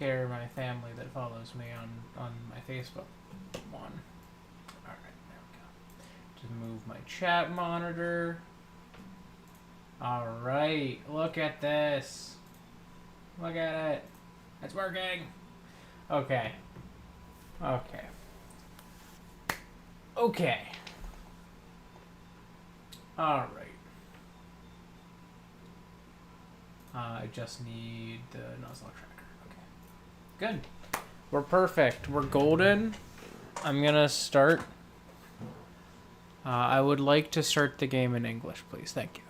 scare my family that follows me on my Facebook one. Alright, there we go. Just move my chat monitor. Alright, look at this. Look at it. It's working. Okay. Okay. Okay. Alright. I just need the Nuzlocke tracker. Okay. Good. We're perfect. We're golden. I'm gonna start. I would like to start the game in English, please. Thank you.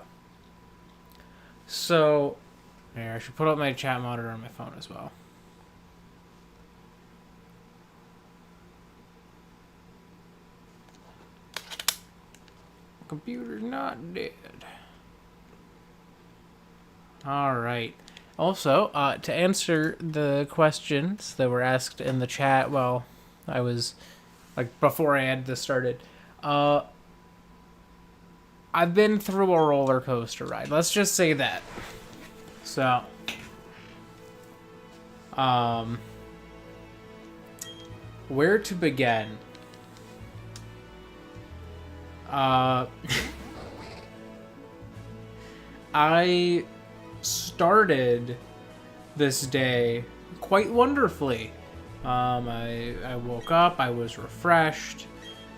So, here, I should put up my chat monitor on my phone as well. Computer's not dead. Alright. Also, to answer the questions that were asked in the chat while I was, like, before I had this started, I've been through a roller coaster ride. Let's just say that. So, where to begin? I started this day quite wonderfully. I woke up, I was refreshed.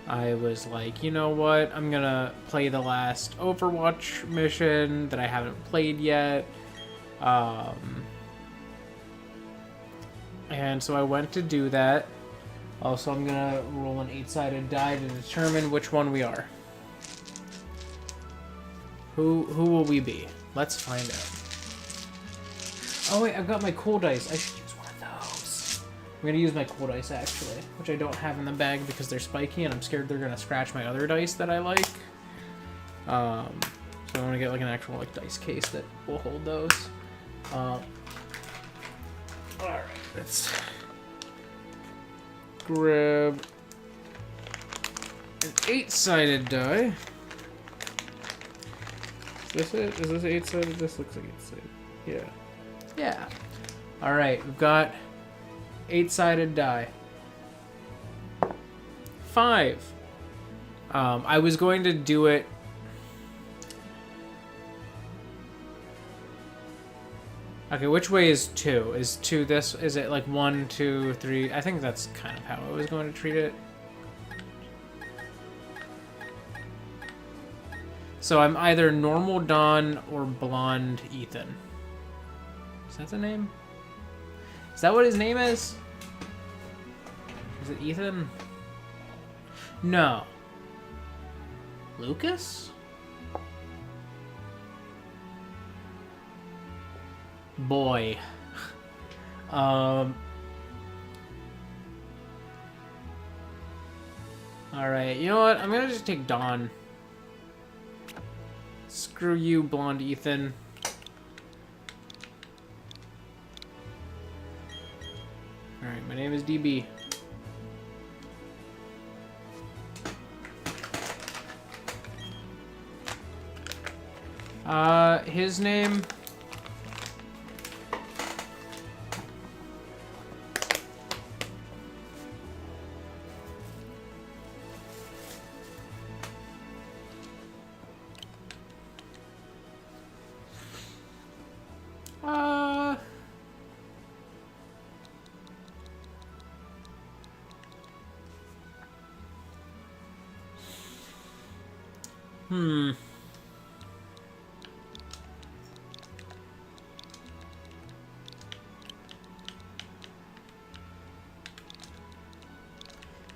I was like, you know what, I'm gonna play the last Overwatch mission that I haven't played yet. And so I went to do that. Also, I'm gonna roll an 8-sided die to determine which one we are. Who will we be? Let's find out. Oh wait, I've got my cool dice. I should use one of those. I'm gonna use my cool dice actually, which I don't have in the bag because they're spiky and I'm scared they're gonna scratch my other dice that I like. So I want to get like an actual like dice case that will hold those. All right, let's grab an 8-sided die. Is this it? Is this 8-sided? This looks like 8-sided. Yeah. Yeah. Alright, we've got 8-sided die. 5. I was going to do it... Okay, which way is 2? Is 2 this? Is it like 1, 2, 3? I think that's kind of how I was going to treat it. So I'm either normal Don or blonde Ethan. Is that the name? Is that what his name is? Is it Ethan? No. Lucas? Boy. Alright, you know what? I'm gonna just take Don. Screw you, blonde Ethan. Alright, my name is DB. His name...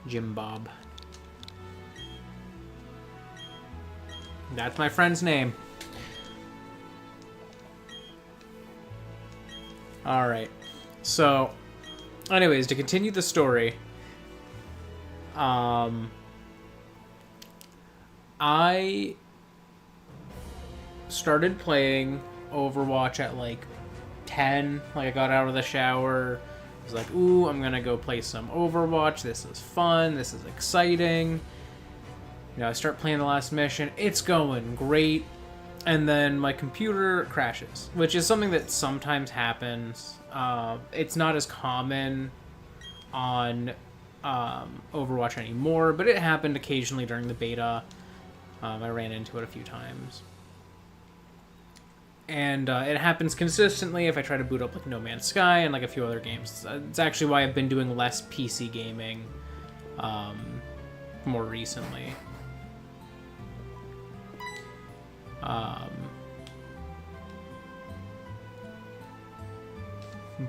Jim Bob. That's my friend's name. Alright. So, anyways, to continue the story, I started playing Overwatch at like 10. Like, I got out of the shower. I was like, ooh, I'm gonna go play some Overwatch. This is fun. This is exciting. You know, I start playing the last mission. It's going great. and then my computer crashes, which is something that sometimes happens. It's not as common on Overwatch anymore, but it happened occasionally during the beta. I ran into it a few times. And it happens consistently if I try to boot up like No Man's Sky and like a few other games. It's actually why I've been doing less PC gaming more recently.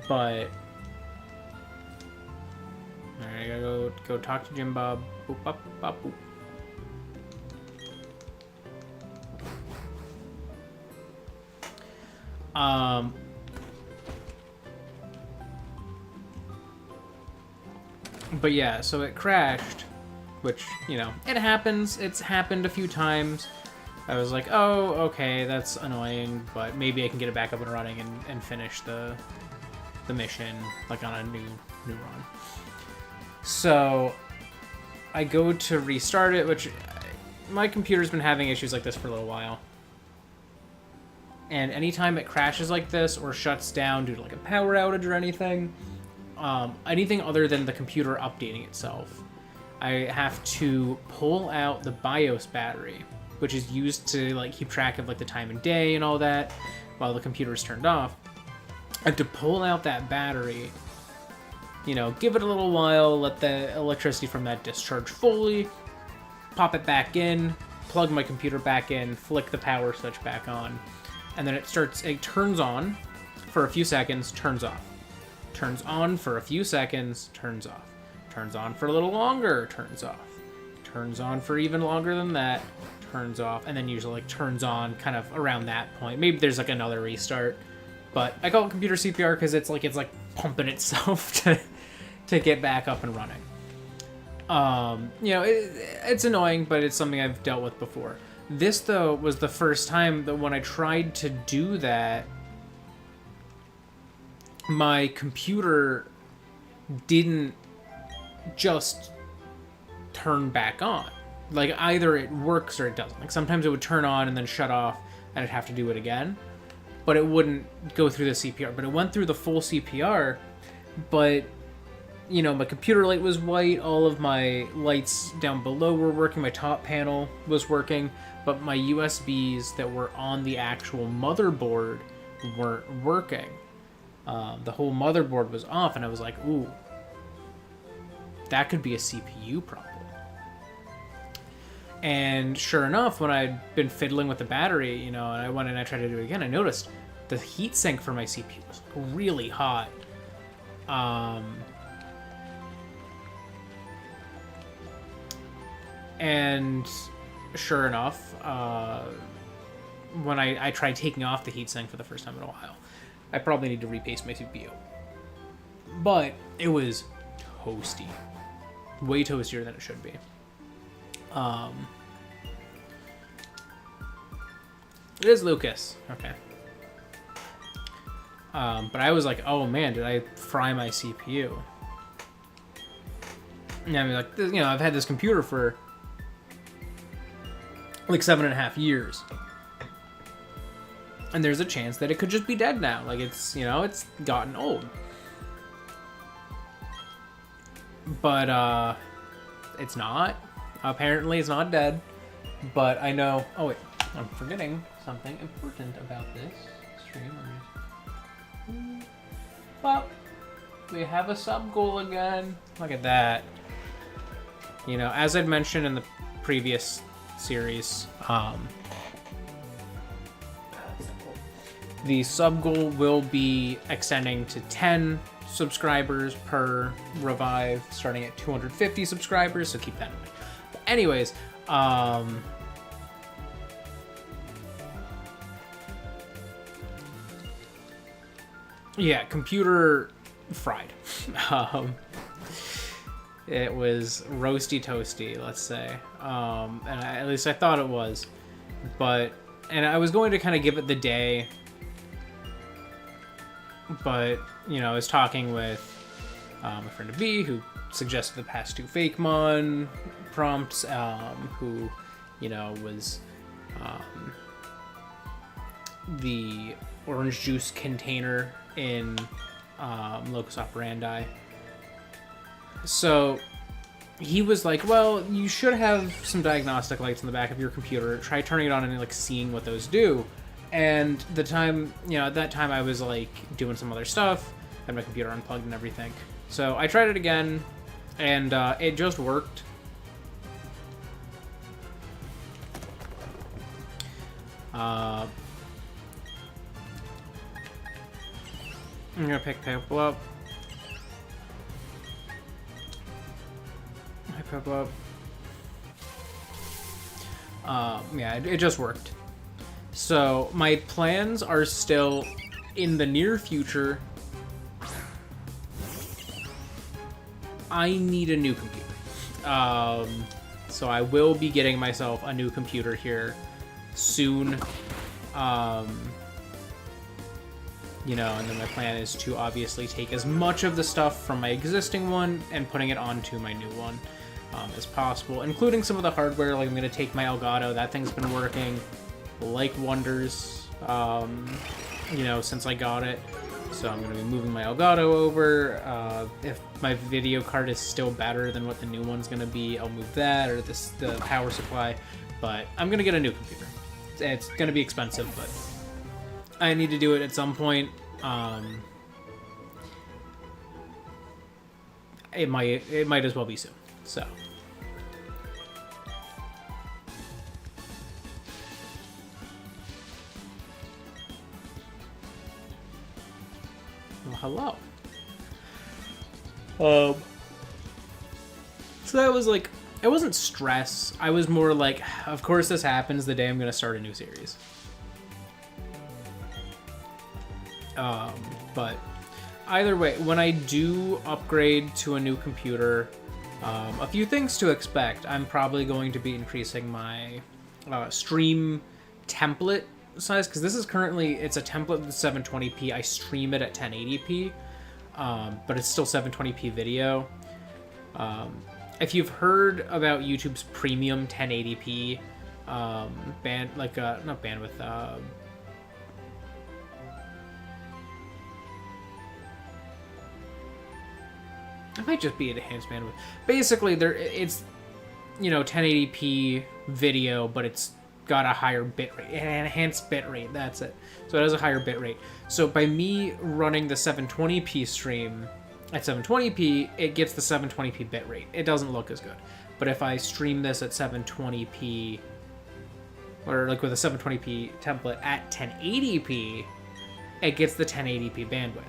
But alright, I gotta go talk to Jim Bob. Boop, bop, bop, boop. But yeah, so it crashed, which, you know, it happens. It's happened a few times. I was like, oh, okay, that's annoying, but maybe I can get it back up and running and finish the mission, like, on a new run. So I go to restart it, which my computer's been having issues like this for a little while. And anytime it crashes like this or shuts down due to like a power outage or anything, anything other than the computer updating itself, I have to pull out the BIOS battery, which is used to like keep track of like the time and day and all that while the computer is turned off. I have to pull out that battery, you know, give it a little while, let the electricity from that discharge fully, pop it back in, plug my computer back in, flick the power switch back on, and then it turns on for a few seconds, turns off. Turns on for a few seconds, turns off. Turns on for a little longer, turns off. Turns on for even longer than that, turns off, and then usually like turns on kind of around that point. Maybe there's like another restart, but I call it computer CPR because it's like pumping itself to get back up and running. You know, it's annoying, but it's something I've dealt with before. This, though, was the first time that when I tried to do that, my computer didn't just turn back on. Like, either it works or it doesn't. Like, sometimes it would turn on and then shut off, and I'd have to do it again. But it wouldn't go through the CPR. But it went through the full CPR, but... you know, my computer light was white, all of my lights down below were working, my top panel was working, but my USBs that were on the actual motherboard weren't working. The whole motherboard was off, and I was like, ooh, that could be a CPU problem. And sure enough, when I'd been fiddling with the battery, you know, and I went and I tried to do it again, I noticed the heatsink for my CPU was really hot. And sure enough, when I tried taking off the heatsink for the first time in a while, I probably need to repaste my CPU. But it was toasty. Way toastier than it should be. It is Lucas. Okay. But I was like, oh man, did I fry my CPU? And I mean, like, you know, I've had this computer for like 7.5 years. And there's a chance that it could just be dead now. Like, it's, you know, it's gotten old. But, it's not. Apparently, it's not dead. But I know... oh, wait. I'm forgetting something important about this stream. Well, we have a sub goal again. Look at that. You know, as I'd mentioned in the previous series, the sub goal will be extending to 10 subscribers per revive, starting at 250 subscribers, so keep that in mind. But anyways, yeah, computer fried. It was roasty toasty, let's say. And at least I thought it was. And I was going to kind of give it the day. But, you know, I was talking with my friend B, who suggested the past 2 Fakemon prompts, who, you know, was the orange juice container in Locus Operandi. So he was like, well, you should have some diagnostic lights in the back of your computer. Try turning it on and like seeing what those do. And the time, at that time I was like doing some other stuff, had my computer unplugged and everything. So I tried it again, and it just worked. I'm gonna pick people up. People up. Yeah, it just worked. So my plans are still in the near future. I need a new computer. So I will be getting myself a new computer here soon. And then my plan is to obviously take as much of the stuff from my existing one and putting it onto my new one as possible, including some of the hardware. Like I'm going to take my Elgato. That thing's been working like wonders, since I got it. So I'm going to be moving my Elgato over. If my video card is still better than what the new one's going to be, I'll move that, or the power supply. But I'm going to get a new computer. It's going to be expensive, but I need to do it at some point. It might as well be soon. So. Well, hello. So that was like, it wasn't stress. I was more like, of course this happens the day I'm going to start a new series. But either way, when I do upgrade to a new computer, a few things to expect. I'm probably going to be increasing my stream template size, because this is currently, it's a template with 720p. I stream it at 1080p, but it's still 720p video. If you've heard about YouTube's premium 1080p not bandwidth, it might just be enhanced bandwidth. Basically, it's 1080p video, but it's got a higher bitrate, an enhanced bitrate. That's it. So it has a higher bitrate. So by me running the 720p stream at 720p, it gets the 720p bitrate. It doesn't look as good. But if I stream this at 720p, or like with a 720p template at 1080p, it gets the 1080p bandwidth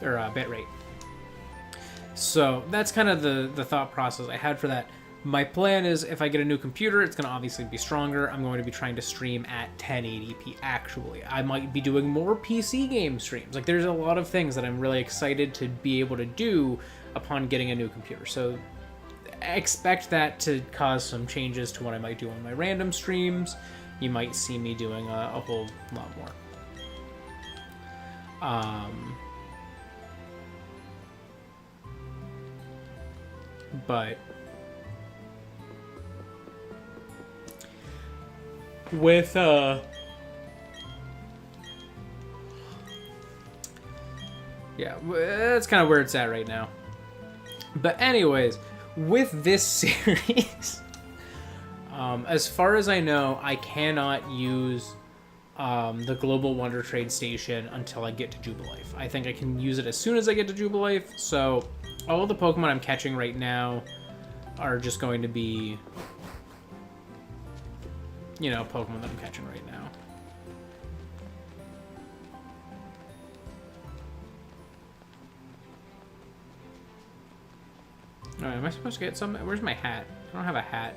or bitrate. So that's kind of the thought process I had for that. My plan is, if I get a new computer, it's going to obviously be stronger. I'm going to be trying to stream at 1080p actually. I might be doing more PC game streams. Like, there's a lot of things that I'm really excited to be able to do upon getting a new computer. So expect that to cause some changes to what I might do on my random streams. You might see me doing a whole lot more. But with yeah, that's kind of where it's at right now. But anyways, with this series, as far as I know, I cannot use the Global Wonder Trade Station until I get to Jubilife. I think I can use it as soon as I get to Jubilife. So all the Pokemon I'm catching right now are just going to be, Pokemon that I'm catching right now. Alright, am I supposed to get some? Where's my hat? I don't have a hat.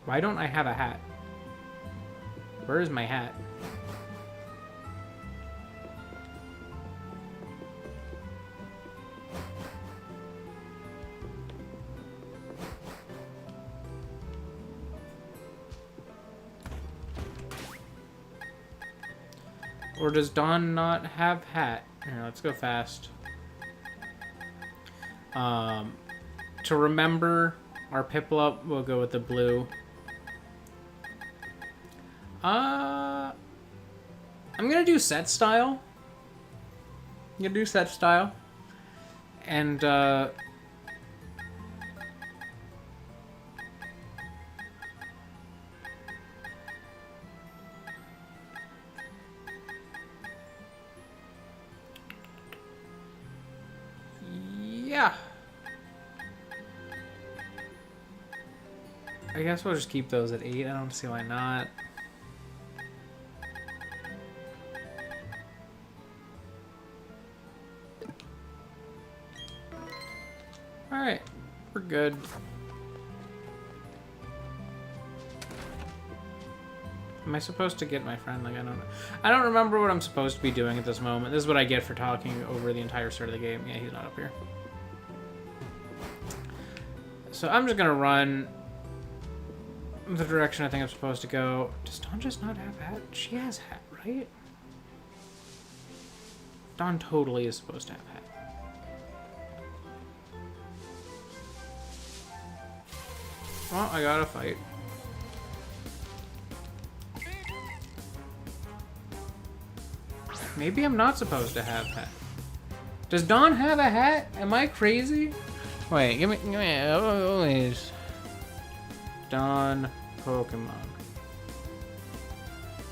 Why don't I have a hat? Where is my hat? Or does Dawn not have hat? Here, let's go fast. To remember our Piplup, we'll go with the blue. I'm gonna do set style. I'm gonna do set style. And, yeah. I guess we'll just keep those at 8. I don't see why not. Alright, we're good. Am I supposed to get my friend? Like, I don't know. I don't remember what I'm supposed to be doing at this moment. This is what I get for talking over the entire start of the game. Yeah, he's not up here. So I'm just gonna run the direction I think I'm supposed to go. Does Dawn just not have hat? She has hat, right? Dawn totally is supposed to have hat. Well, I gotta fight. Maybe I'm not supposed to have hat. Does Dawn have a hat? Am I crazy? Wait, give me, always. Dawn Pokemon.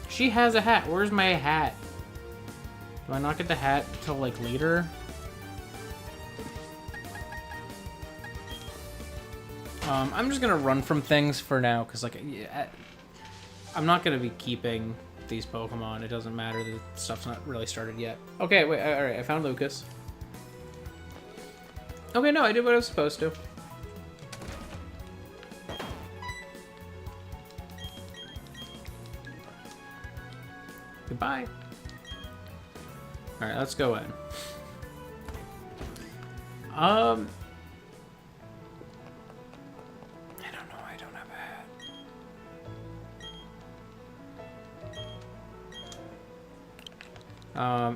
She has a hat. Where's my hat? Do I not get the hat till like later? I'm just gonna run from things for now, because like, yeah, I'm not gonna be keeping these Pokemon. It doesn't matter, the stuff's not really started yet. Okay, wait, alright, I found Lucas. Okay, no, I did what I was supposed to. Goodbye. Alright, let's go in.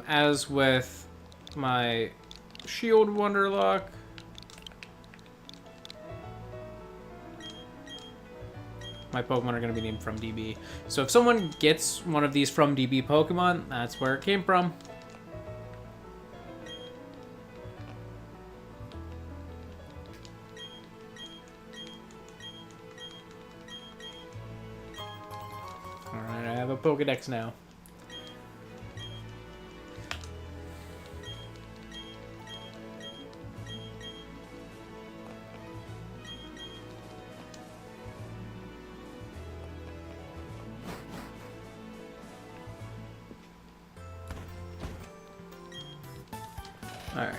As with my Shield Wonderlocke, my Pokemon are going to be named from DB. So if someone gets one of these from DB Pokemon, that's where it came from. Alright, I have a Pokedex now. Alright.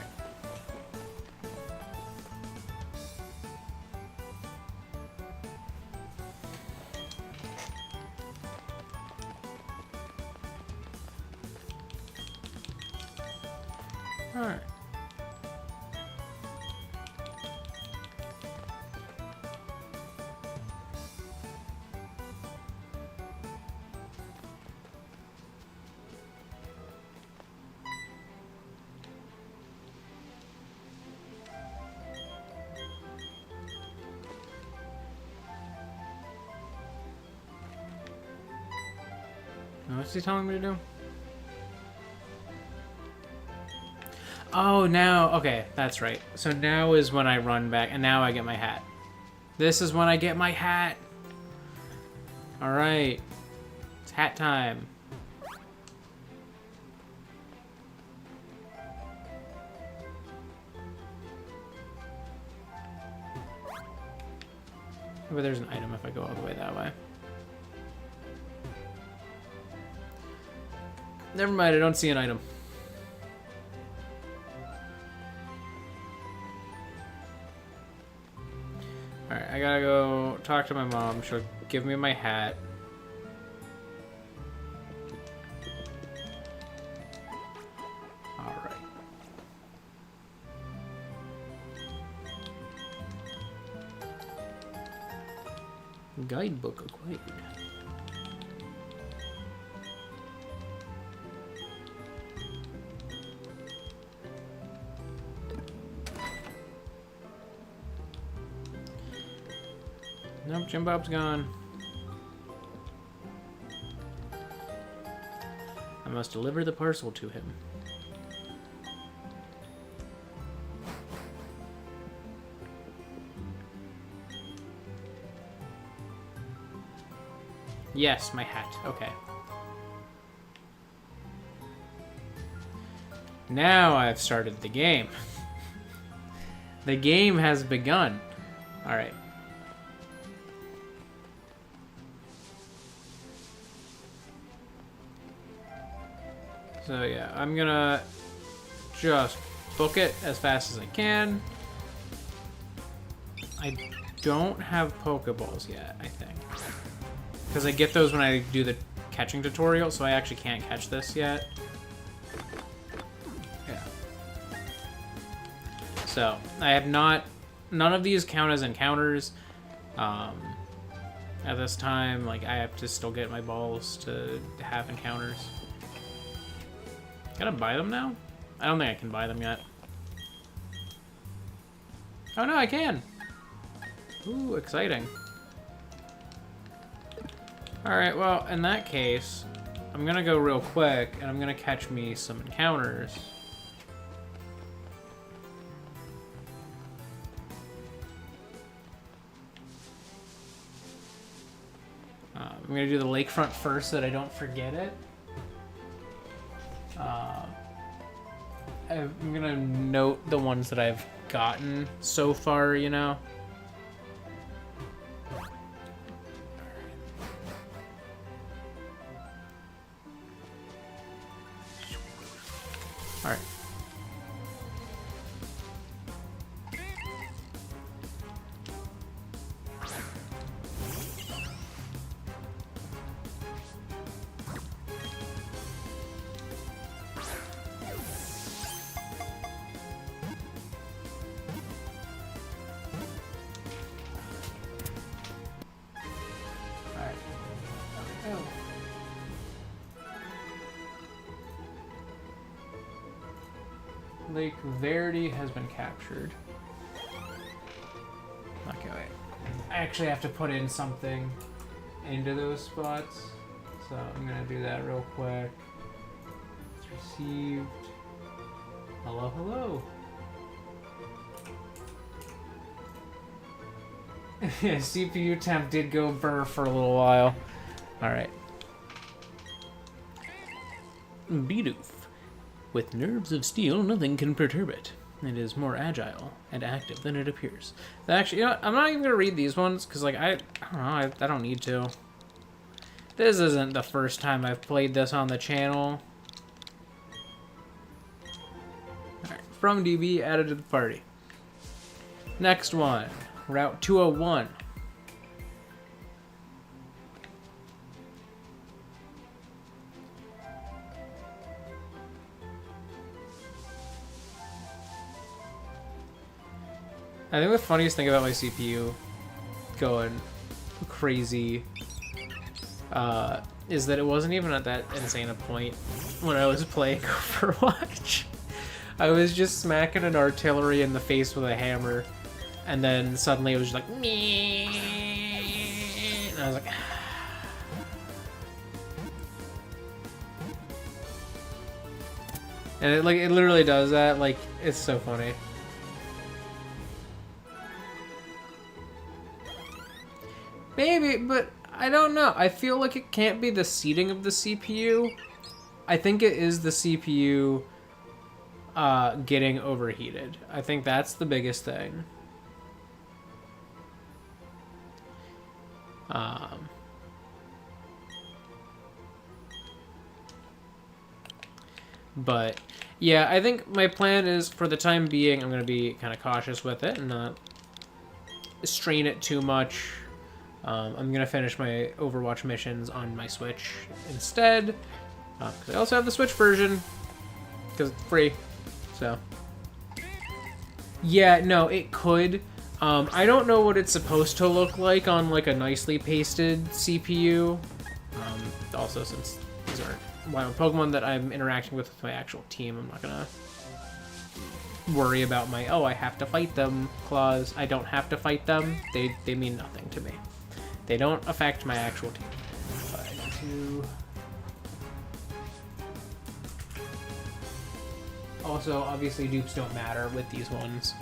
Alright. What's he telling me to do? Oh, now, okay, that's right. So now is when I run back, and now I get my hat. This is when I get my hat. All right, it's hat time. But there's an item if I go all the way that way. Never mind, I don't see an item. Alright, I gotta go talk to my mom. She'll give me my hat. Alright. Guidebook acquired. Nope, Jim Bob's gone. I must deliver the parcel to him. Yes, my hat. Okay. Now I've started the game. The game has begun. Alright. So yeah, I'm gonna just book it as fast as I can. I don't have Pokeballs yet, I think. Because I get those when I do the catching tutorial, so I actually can't catch this yet. Yeah. So, I have not... None of these count as encounters. At this time, like, I have to still get my balls to have encounters. Gotta buy them now? I don't think I can buy them yet. Oh no, I can! Ooh, exciting. Alright, well, in that case, I'm gonna go real quick, and I'm gonna catch me some encounters. I'm gonna do the lakefront first so that I don't forget it. I'm gonna note the ones that I've gotten so far, you know? Alright. Lake Verity has been captured. Okay, wait. I actually have to put in something into those spots. So I'm gonna do that real quick. It's received. Hello, hello. Yeah, CPU temp did go burr for a little while. Alright. Bidoof. With nerves of steel, nothing can perturb it. It is more agile and active than it appears. Actually, you know what? I'm not even going to read these ones, because, like, I don't know, I don't need to. This isn't the first time I've played this on the channel. Alright, from DB, added to the party. Next one, Route 201. I think the funniest thing about my CPU going crazy is that it wasn't even at that insane a point when I was playing Overwatch. I was just smacking an artillery in the face with a hammer, and then suddenly it was just like, meh, and I was like, and it literally does that. Like, it's so funny. Maybe, but I don't know. I feel like it can't be the seating of the CPU. I think it is the CPU getting overheated. I think that's the biggest thing. But yeah, I think my plan is, for the time being, I'm going to be kind of cautious with it and not strain it too much. I'm going to finish my Overwatch missions on my Switch instead. Because I also have the Switch version, because it's free. So, yeah, no, it could. I don't know what it's supposed to look like on, like, a nicely pasted CPU. Also, since these aren't wild Pokemon that I'm interacting with my actual team, I'm not going to worry about my, oh, I have to fight them clause. I don't have to fight them. They mean nothing to me. They don't affect my actual team. But I need to... Also, obviously, dupes don't matter with these ones,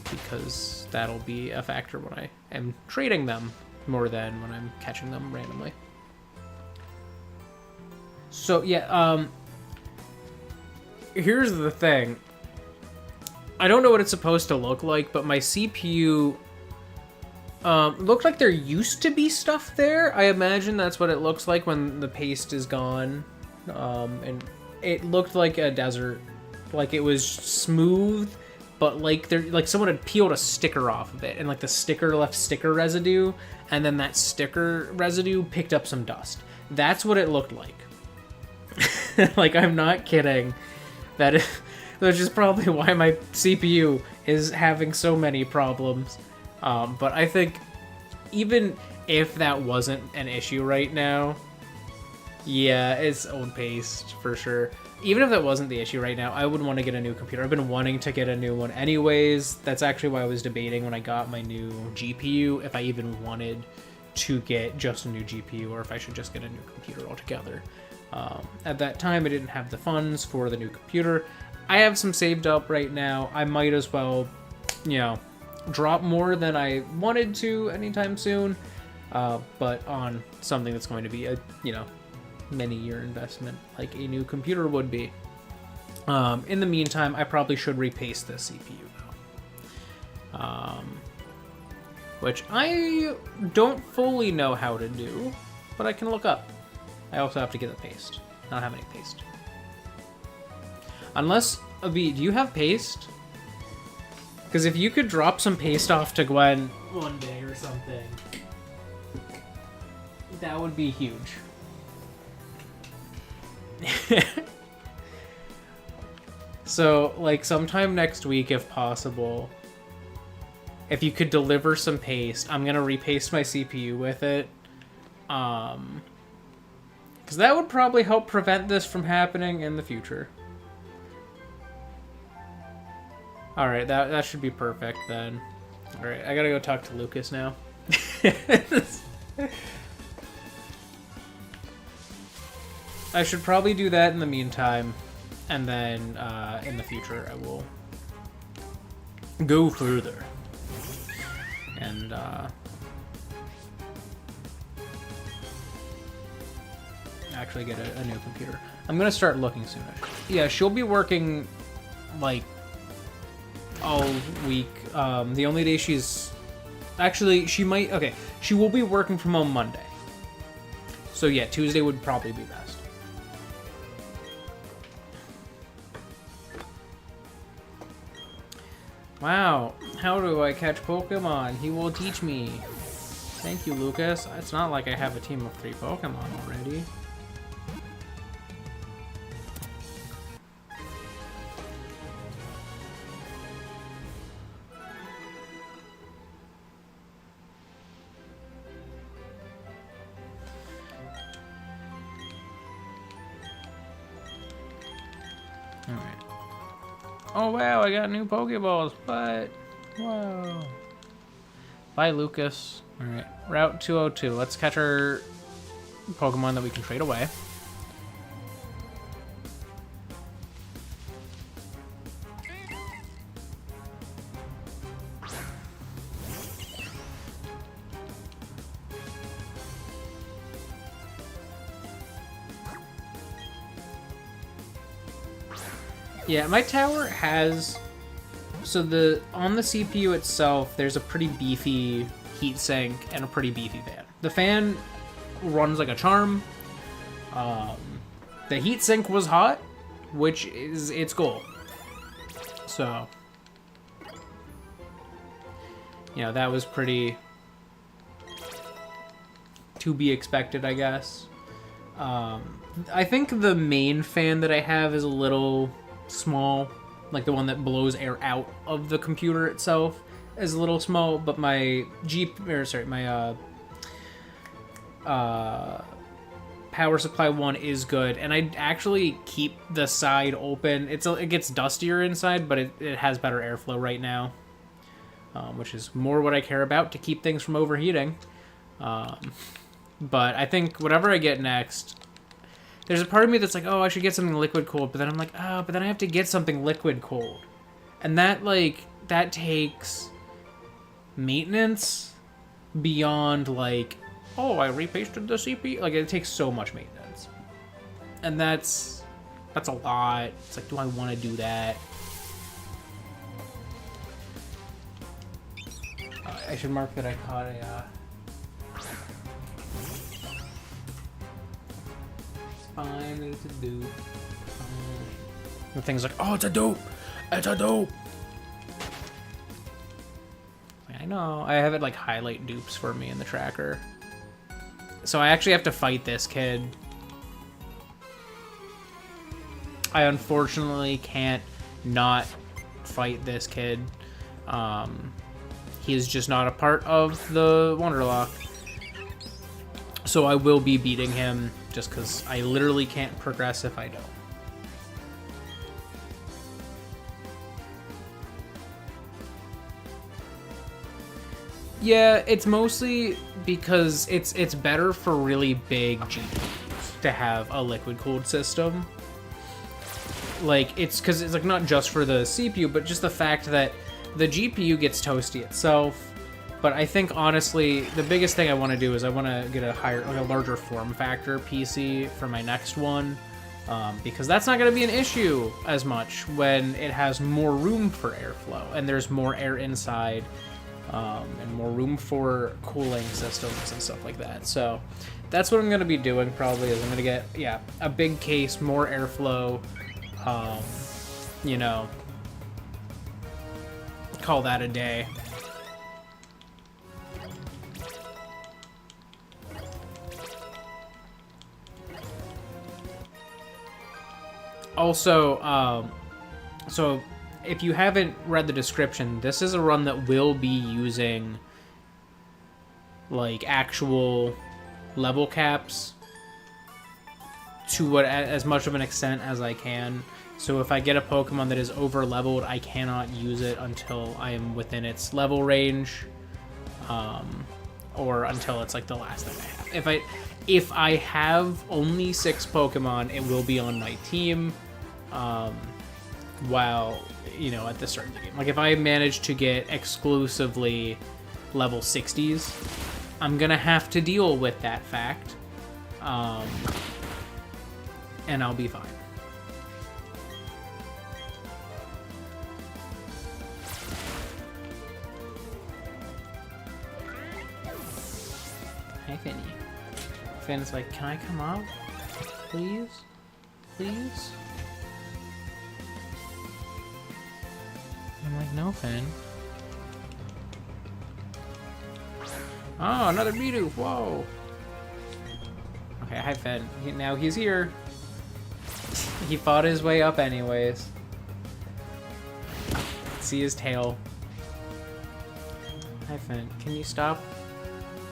because that'll be a factor when I am trading them more than when I'm catching them randomly. So, yeah, here's the thing. I don't know what it's supposed to look like, but my CPU looked like there used to be stuff there. I imagine that's what it looks like when the paste is gone, and it looked like a desert, like it was smooth, but like someone had peeled a sticker off of it, and like the sticker left sticker residue, and then that sticker residue picked up some dust. That's what it looked like. Like, I'm not kidding. Which is probably why my CPU is having so many problems. But I think even if that wasn't an issue right now, yeah, it's old paste for sure. Even if that wasn't the issue right now, I would want to get a new computer. I've been wanting to get a new one anyways. That's actually why I was debating when I got my new GPU if I even wanted to get just a new GPU or if I should just get a new computer altogether. At that time, I didn't have the funds for the new computer. I have some saved up right now. I might as well, you know, drop more than I wanted to anytime soon, but on something that's going to be a, you know, many-year investment like a new computer would be. In the meantime, I probably should repaste the CPU though, which I don't fully know how to do, but I can look up. I also have to get the paste. I don't have any paste. Unless, Avi, do you have paste? Because if you could drop some paste off to Gwen one day or something, that would be huge. So, like, sometime next week, if possible, if you could deliver some paste, I'm gonna repaste my CPU with it. Because that would probably help prevent this from happening in the future. Alright, that should be perfect then. Alright, I gotta go talk to Lucas now. I should probably do that in the meantime, and then in the future I will go further. And actually get a new computer. I'm gonna start looking soon. Yeah, she'll be working like all week. The only day she's actually she will be working from home Monday. So yeah, Tuesday would probably be best. Wow, how do I catch Pokemon? He will teach me. Thank you, Lucas. It's not like I have a team of 3 Pokemon already. Oh wow, I got new Pokeballs, but wow. Bye, Lucas. Alright, Route 202. Let's catch our Pokemon that we can trade away. Yeah, my tower has... So on the CPU itself, there's a pretty beefy heatsink and a pretty beefy fan. The fan runs like a charm. The heatsink was hot, which is its goal. So, you know, that was pretty to be expected, I guess. I think the main fan that I have is a little small, like the one that blows air out of the computer itself is a little small, but my power supply one is good, and I actually keep the side open. It gets dustier inside, but it has better airflow right now. which is more what I care about to keep things from overheating. But I think whatever I get next, there's a part of me that's like, oh, I should get something liquid cold, but then I'm like, oh, but then I have to get something liquid cold. And that, like, that takes maintenance beyond, like, oh, I repasted the CPU. Like, it takes so much maintenance. And that's a lot. It's like, do I want to do that? I should mark that I caught a, fine, it's a dupe. The thing's like, oh, it's a dupe! It's a dupe! I know. I have it, like, highlight dupes for me in the tracker. So I actually have to fight this kid. I unfortunately can't not fight this kid. He is just not a part of the Wonderlocke. So I will be beating him just because I literally can't progress if I don't. Yeah, it's mostly because it's better for really big GPUs to have a liquid cooled system. Like, it's because it's like not just for the CPU, but just the fact that the GPU gets toasty itself. But I think honestly, the biggest thing I want to do is I want to get a larger form factor PC for my next one, because that's not going to be an issue as much when it has more room for airflow and there's more air inside. And more room for cooling systems and stuff like that. So that's what I'm going to be doing probably, is I'm going to get, yeah, a big case, more airflow, you know, call that a day. Also, so if you haven't read the description, this is a run that will be using, like, actual level caps to as much of an extent as I can. So if I get a Pokemon that is over leveled, I cannot use it until I am within its level range, or until it's like the last thing I have. If I have only 6 Pokemon, it will be on my team, while, you know, at the start of the game. Like, if I manage to get exclusively level 60s, I'm gonna have to deal with that fact, and I'll be fine. Hi, Finny. Finn's like, can I come up? Please? Please? I'm like, no, Finn. Oh, another Bidoof. Whoa. Okay, hi, Finn. Now he's here. He fought his way up anyways. See his tail. Hi, Finn. Can you stop?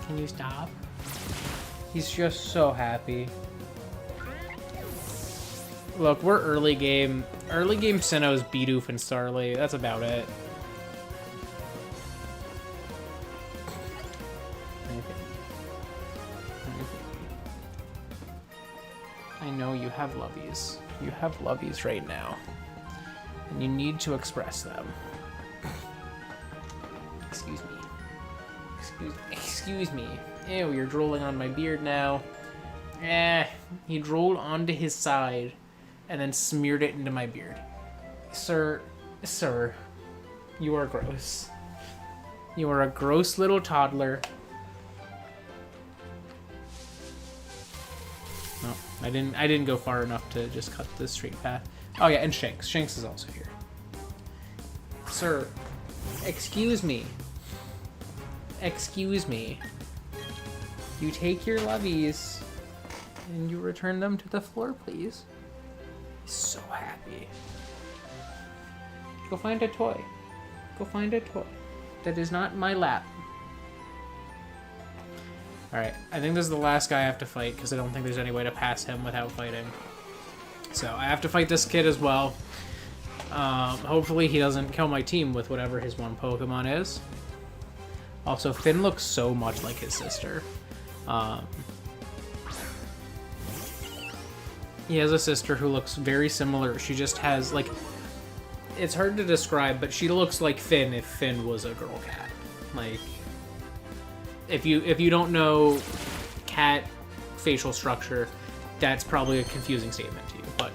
Can you stop? He's just so happy. Look, we're early game. Early game Sinnoh's Bidoof and Starly. That's about it. I know you have lovies. You have lovies right now. And you need to express them. Excuse me. Excuse me. Ew, you're drooling on my beard now. He drooled onto his side and then smeared it into my beard. Sir, you are gross. You are a gross little toddler. No, I didn't go far enough to just cut the straight path. Oh yeah, and Shanks. Shanks is also here. Sir, excuse me. Excuse me. You take your lovies and you return them to the floor, please. He's so happy. Go find a toy. Go find a toy that is not my lap. Alright, I think this is the last guy I have to fight because I don't think there's any way to pass him without fighting. So I have to fight this kid as well. Hopefully he doesn't kill my team with whatever his one Pokemon is. Also, Finn looks so much like his sister. He has a sister who looks very similar. She just has, like... It's hard to describe, but she looks like Finn if Finn was a girl cat. Like... If you don't know cat facial structure, that's probably a confusing statement to you. But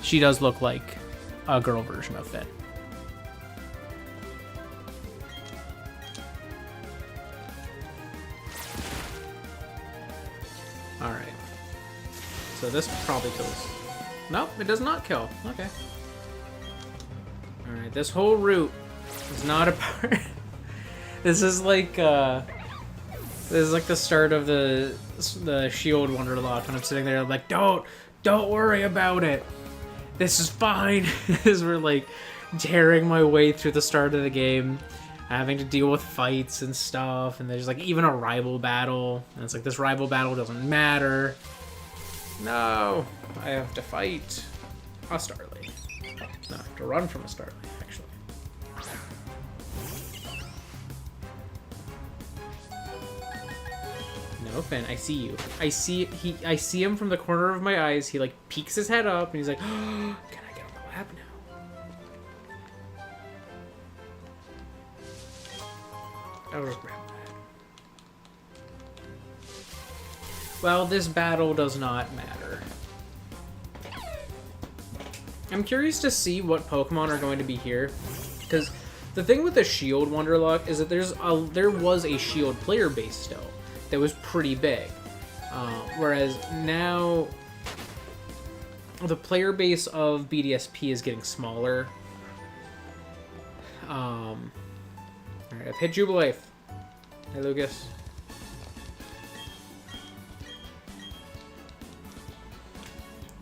she does look like a girl version of Finn. Alright. So this probably kills. Nope, it does not kill. Okay. Alright, this whole route is not a part... This is like the start of the Shield Wonderlocke, and I'm sitting there like, don't worry about it. This is fine. As we're like tearing my way through the start of the game, having to deal with fights and stuff, and there's like even a rival battle, and it's like this rival battle doesn't matter. No, I have to fight a Starly. No, I have to run from a Starly, actually. No, Finn, I see you. I see him from the corner of my eyes. He like peeks his head up and he's like, oh, can I get on the lab now? I'll just grab that. Well, this battle does not matter. I'm curious to see what Pokemon are going to be here, because the thing with the Shield Wonderlocke is that there was a Shield player base still that was pretty big, whereas now the player base of BDSP is getting smaller. All right, I've hit Jubilife. Hey, Lucas.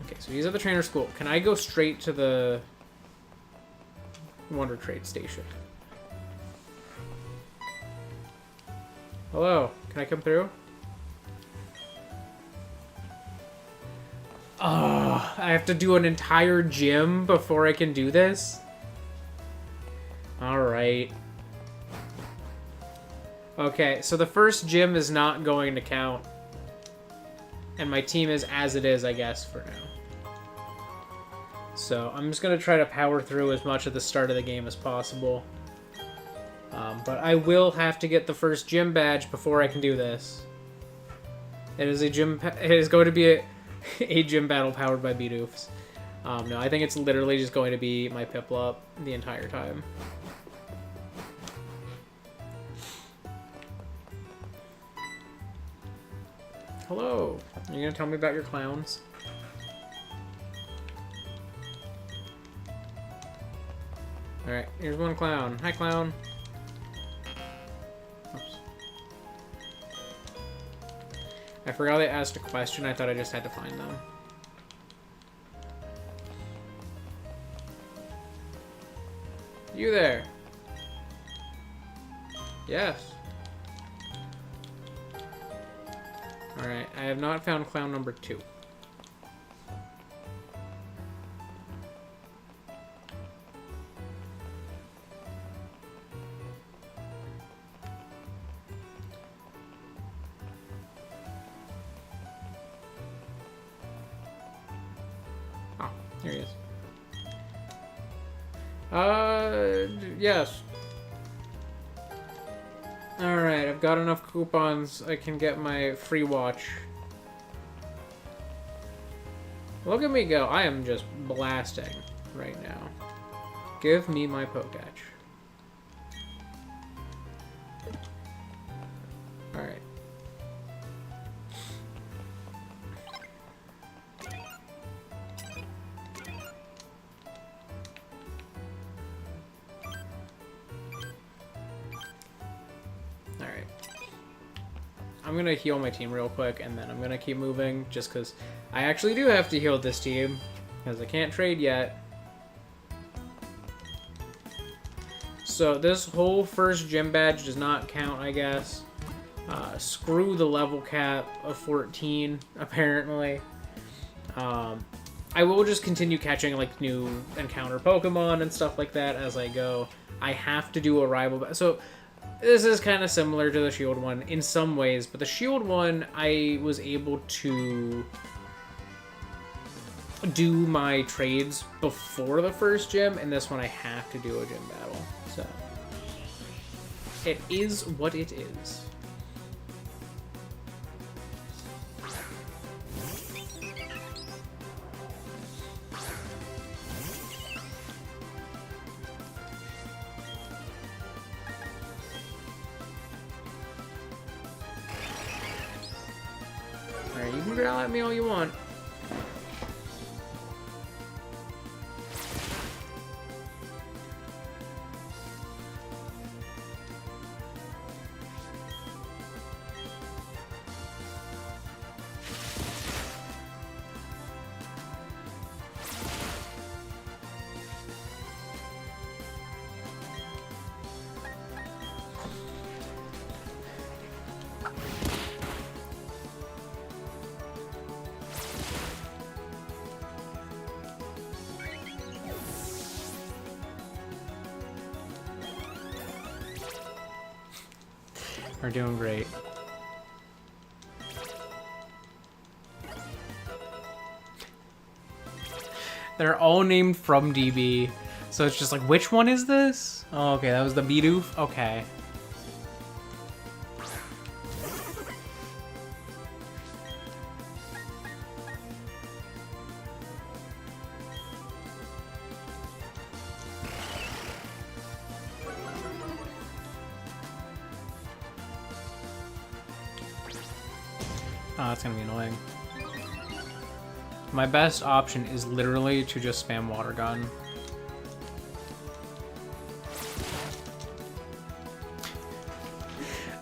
Okay, so he's at the trainer school. Can I go straight to the Wonder Trade Station? Hello, can I come through? Oh, I have to do an entire gym before I can do this? Alright. Okay, so the first gym is not going to count. And my team is as it is, I guess, for now. So I'm just going to try to power through as much at the start of the game as possible. But I will have to get the first gym badge before I can do this. It is a gym. It is going to be a gym battle powered by Bedoofs. No, I think it's literally just going to be my Piplup the entire time. Hello. Are you gonna tell me about your clowns? All right, here's one clown. Hi, clown. I forgot I asked a question. I thought I just had to find them. You there? Yes. Alright, I have not found clown number 2. Here he is. Yes. Alright, I've got enough coupons. I can get my free watch. Look at me go. I am just blasting right now. Give me my Poketch. Alright. I'm gonna heal my team real quick, and then I'm gonna keep moving, just because I actually do have to heal this team, because I can't trade yet. So this whole first gym badge does not count, I guess. Screw the level cap of 14, apparently. I will just continue catching like new encounter Pokemon and stuff like that as I go. I have to do a rival. So this is kind of similar to the Shield one in some ways, but the Shield one I was able to do my trades before the first gym, and this one I have to do a gym battle. So it is what it is. Alright, you can growl at me all you want. We're doing great. They're all named from DB, so it's just like, which one is this? Oh, okay, that was the Bidoof? Okay. Oh, that's gonna be annoying. My best option is literally to just spam water gun.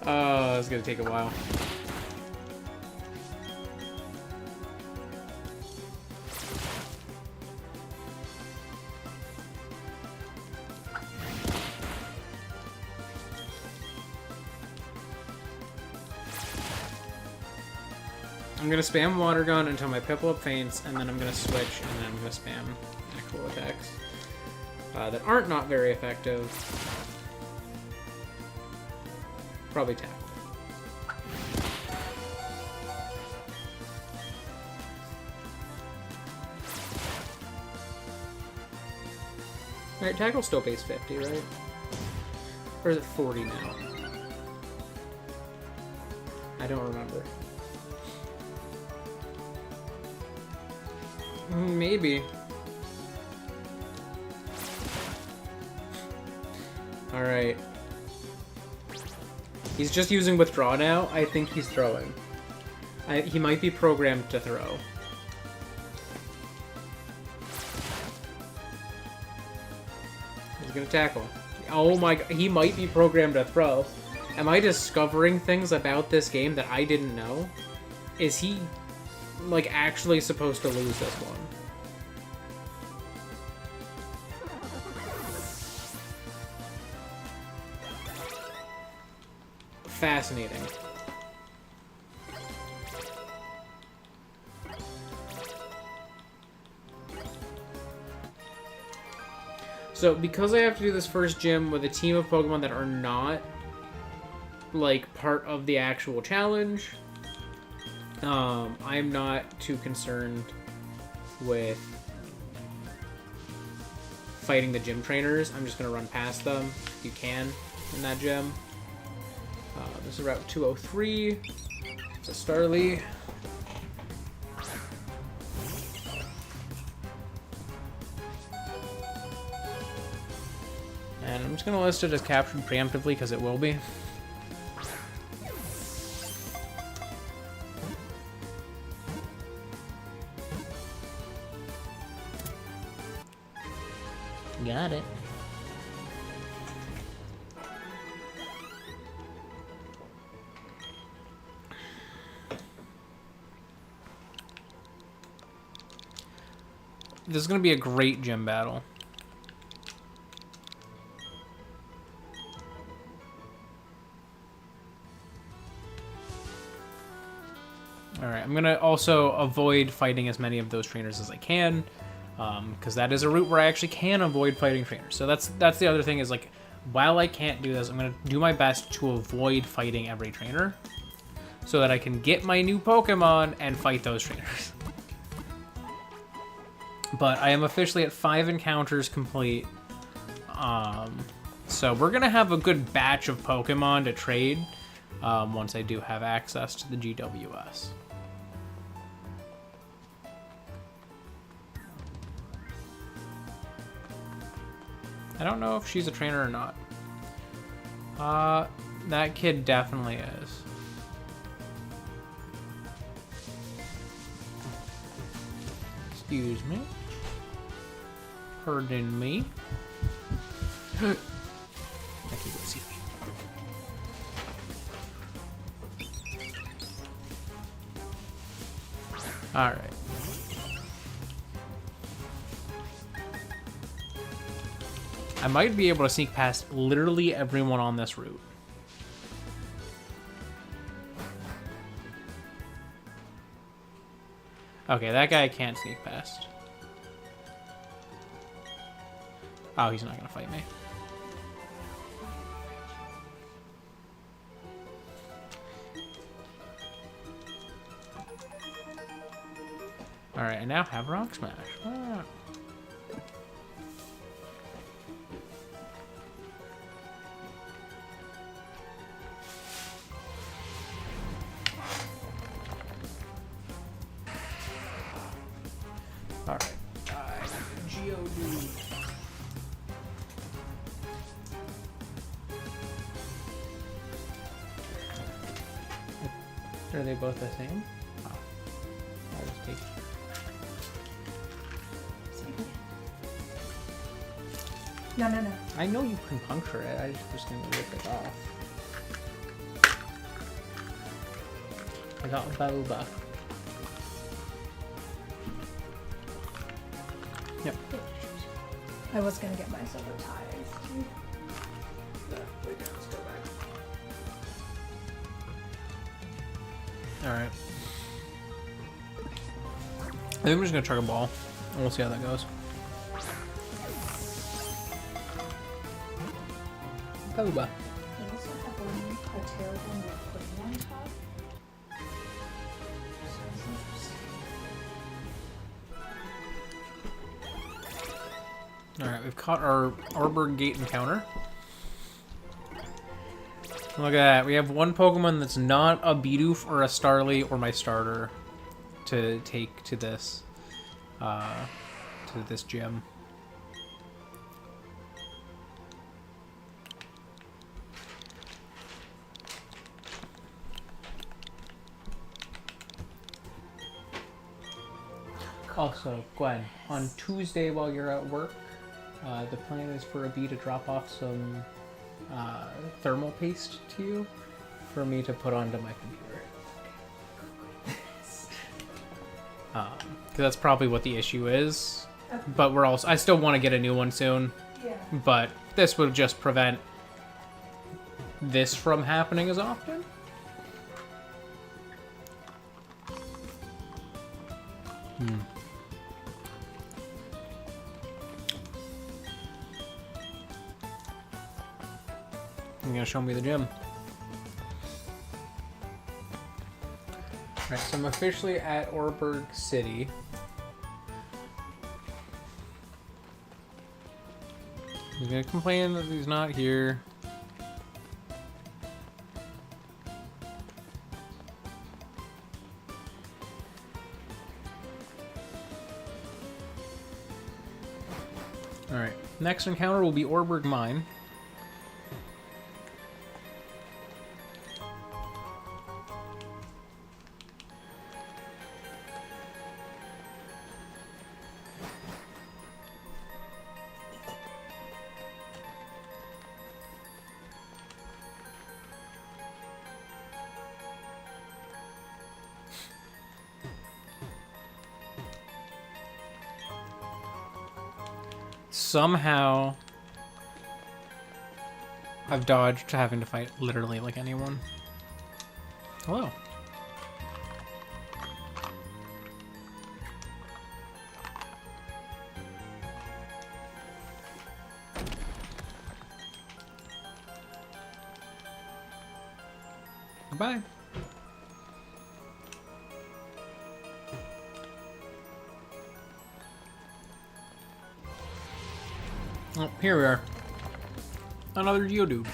Oh, it's gonna take a while. I'm gonna spam water gun until my Piplup faints, and then I'm gonna switch, and then I'm gonna spam actual attacks that aren't not very effective. Probably tackle. Alright, tackle still pays 50, right? Or is it 40 now? I don't remember. Maybe. Alright. He's just using withdraw now. I think he's throwing. He might be programmed to throw. He's gonna tackle. Oh my god, he might be programmed to throw. Am I discovering things about this game that I didn't know? Is he, like, actually supposed to lose this one? Fascinating. So, because I have to do this first gym with a team of Pokemon that are not, like, part of the actual challenge, I'm not too concerned with fighting the gym trainers. I'm just going to run past them, if you can, in that gym. This is Route 203. It's a Starly. And I'm just going to list it as captured preemptively because it will be. Got it. This is going to be a great gym battle. Alright, I'm gonna also avoid fighting as many of those trainers as I can, because that is a route where I actually can avoid fighting trainers. So that's the other thing is, like, while I can't do this, I'm gonna do my best to avoid fighting every trainer, so that I can get my new Pokemon and fight those trainers. But I am officially at 5 encounters complete, so we're gonna have a good batch of Pokemon to trade once I do have access to the GWS. I don't know if she's a trainer or not. That kid definitely is. Excuse me. Pardon me. I can go see me. Alright. I might be able to sneak past literally everyone on this route. Okay, that guy I can't sneak past. Oh, he's not gonna fight me. Alright, I now have Rock Smash. Ah. Alright. Geodude. Are they both the same? Oh. I'll just take. No, no, no. I know you can puncture it. I just gonna rip it off. I got a boba. Yep. I was gonna get myself a tie. Alright. I think I'm just gonna chuck a ball, and we'll see how that goes. Boba. I also have a terrible pudding on top. Alright, we've caught our OREBURGH gate encounter. Look at that. We have one Pokemon that's not a Bidoof or a Starly or my starter to take to this gym. Also, Gwen, on Tuesday while you're at work, the plan is for a bee to drop off some thermal paste to you for me to put onto my computer. Because that's probably what the issue is. Okay. But we're also, I still want to get a new one soon. Yeah. But this would just prevent this from happening as often. You're gonna show me the gym. Alright, so I'm officially at OREBURGH City. He's gonna complain that he's not here. Alright, next encounter will be OREBURGH Mine. Somehow, I've dodged having to fight literally like anyone. Hello. Goodbye. Oh, here we are. Another Geodude.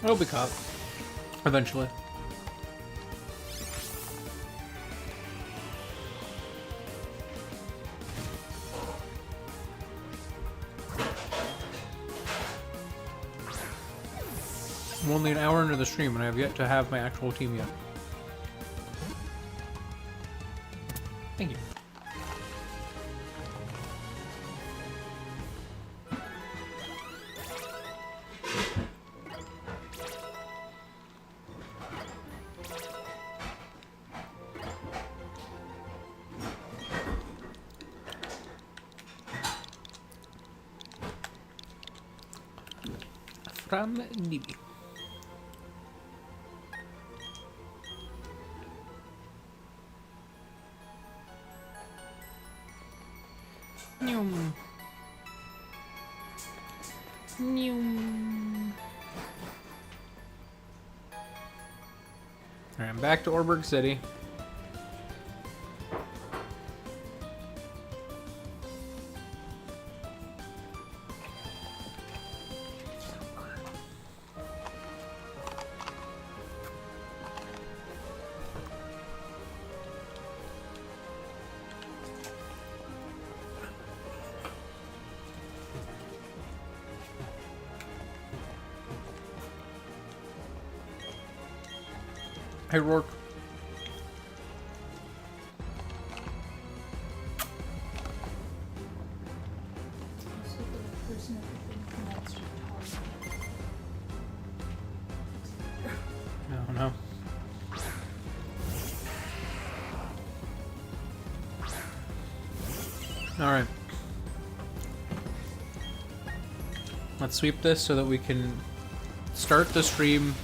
It'll be caught. Eventually. I'm only an hour into the stream and I have yet to have my actual team yet. Thank you. From DB. Alright, I'm back to OREBURGH City. Hey, Roark. No, no. Alright. Let's sweep this so that we can start the stream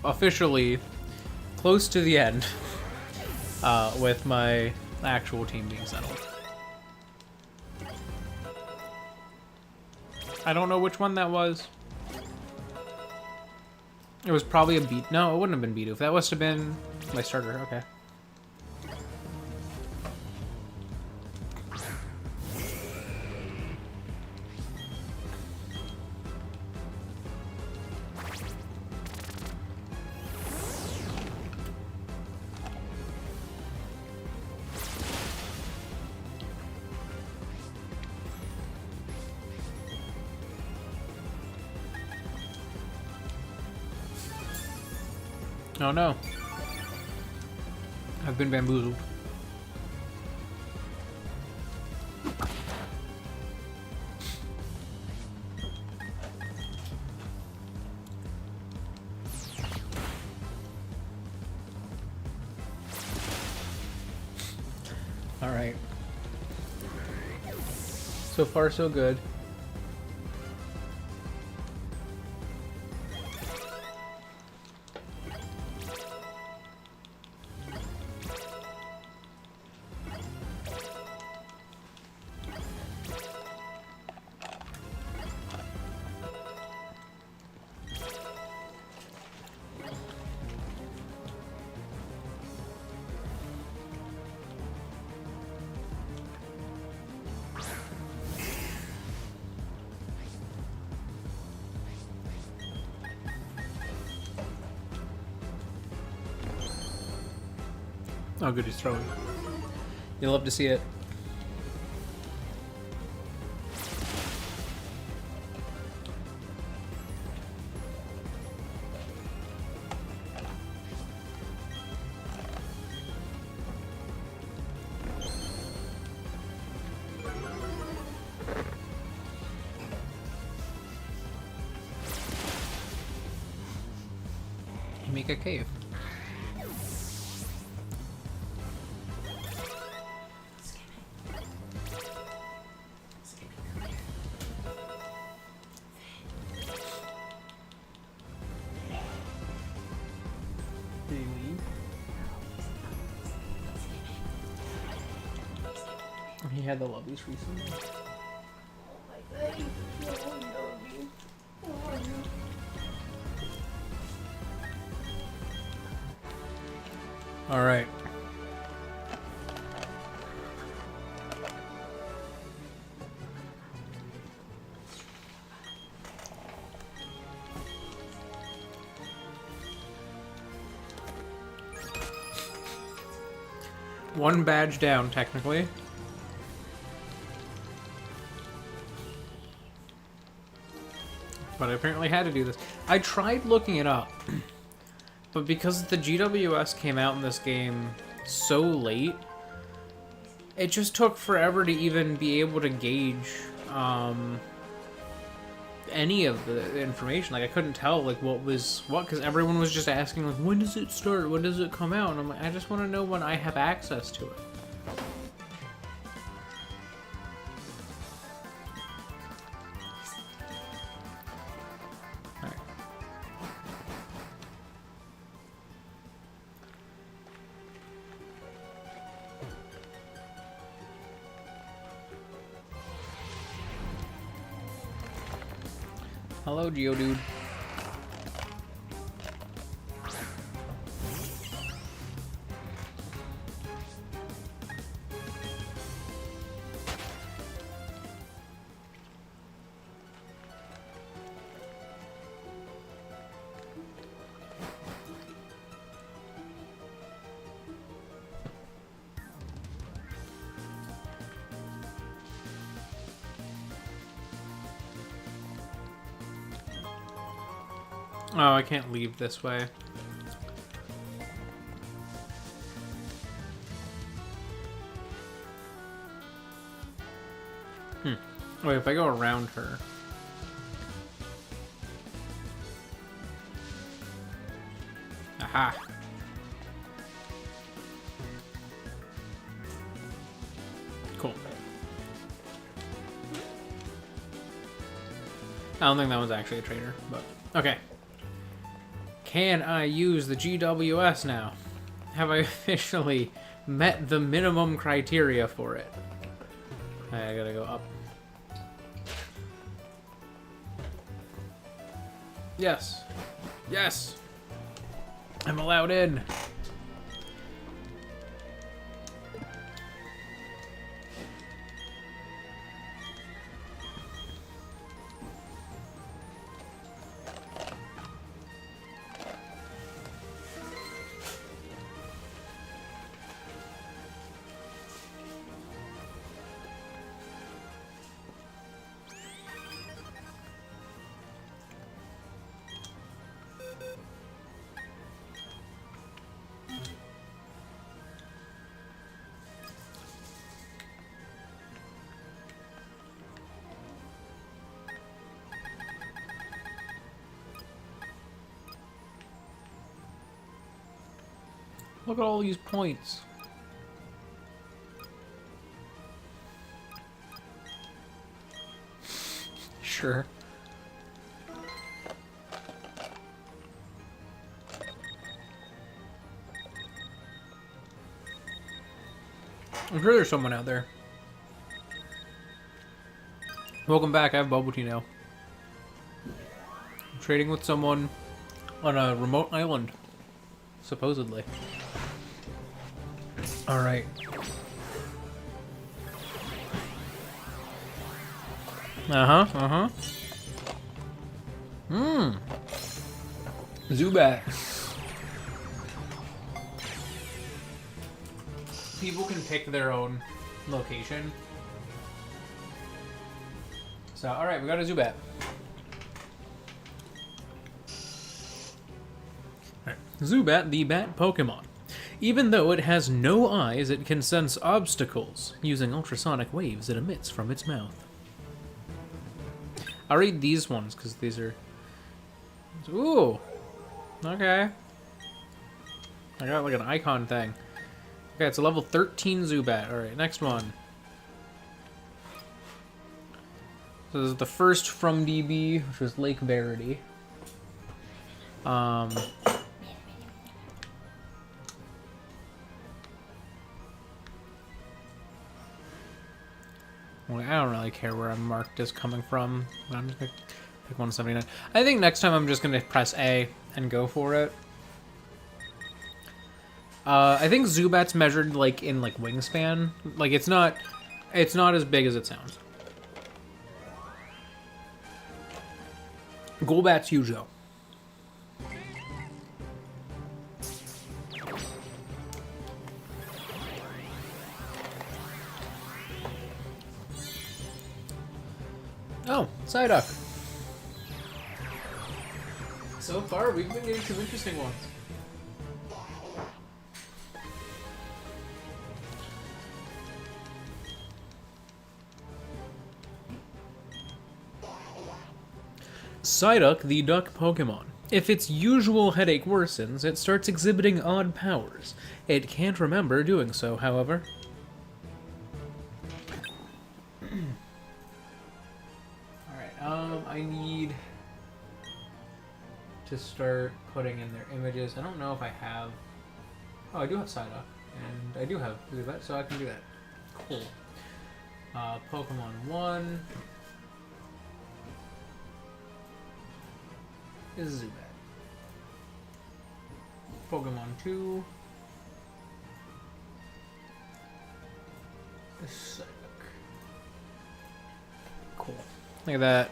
officially close to the end with my actual team being settled. I don't know which one that was. It was probably a beat. No, it wouldn't have been Bidoof. That must have been my starter. Okay. Oh no. I've been bamboozled. All right. So far, so good. Oh, good, he's throwing. You love to see it. You make a cave. Did he leave? He had the lobbies recently. All right. One badge down, technically. But I apparently had to do this. I tried looking it up, but because the GWS came out in this game so late, it just took forever to even be able to gauge any of the information. Like, I couldn't tell, like, what was what, because everyone was just asking, like, when does it start? When does it come out? And I'm like, I just want to know when I have access to it. Alright. Hello, Geodude. Oh, I can't leave this way. Wait, if I go around her... Aha! Cool. I don't think that was actually a traitor, but... Okay. Can I use the GWS now? Have I officially met the minimum criteria for it? I gotta go up. Yes. Yes! I'm allowed in. Look at all these points. Sure. I'm sure there's someone out there. Welcome back, I have bubble tea now. I'm trading with someone on a remote island, supposedly. Alright. Uh-huh. Zubat. People can pick their own location. So, alright, we got a Zubat. Alright. Zubat, the bat Pokemon. Even though it has no eyes, it can sense obstacles using ultrasonic waves it emits from its mouth. I'll read these ones because these are... Ooh! Okay. I got like an icon thing. Okay, it's a level 13 Zubat. Alright, next one. So this is the first from DB, which was Lake Verity. Well, I don't really care where I'm marked as coming from. I'm just gonna pick 179. I think next time I'm just gonna press A and go for it. I think Zubat's measured like in like wingspan. Like it's not as big as it sounds. Golbat's huge though. Oh, Psyduck. So far, we've been getting some interesting ones. Psyduck, the duck Pokemon. If its usual headache worsens, it starts exhibiting odd powers. It can't remember doing so, however. Alright, I need to start putting in their images. I don't know if I have... Oh, I do have Psyduck, and I do have Zubat, so I can do that. Cool. Pokemon 1... is Zubat. Pokemon 2 is Psyduck. Cool. Look at that.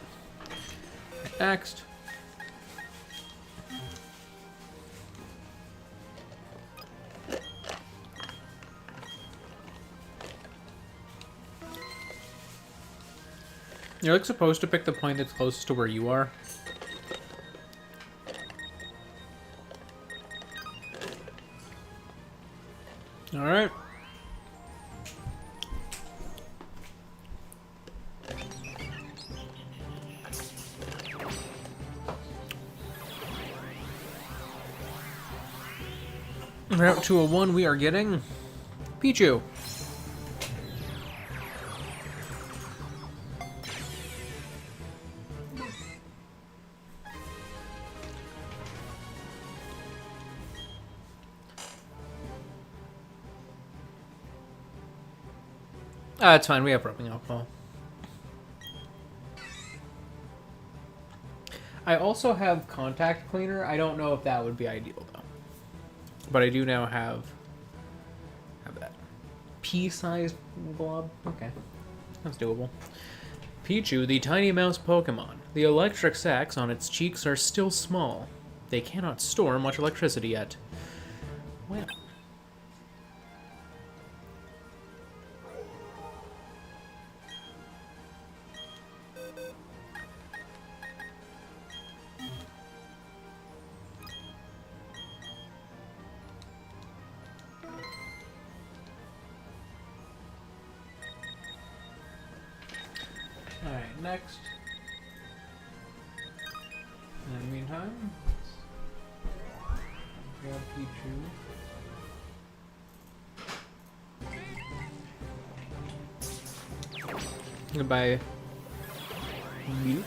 Next. You're like supposed to pick the point that's closest to where you are. Alright. Route 201, we are getting Pichu. It's fine, we have rubbing alcohol. I also have contact cleaner. I don't know if that would be ideal though. But I do now have that. Pea-sized blob? Okay. That's doable. Pichu, the tiny mouse Pokemon. The electric sacs on its cheeks are still small. They cannot store much electricity yet. Well. Alright, next. In the meantime, grab Pichu. Goodbye. Mew.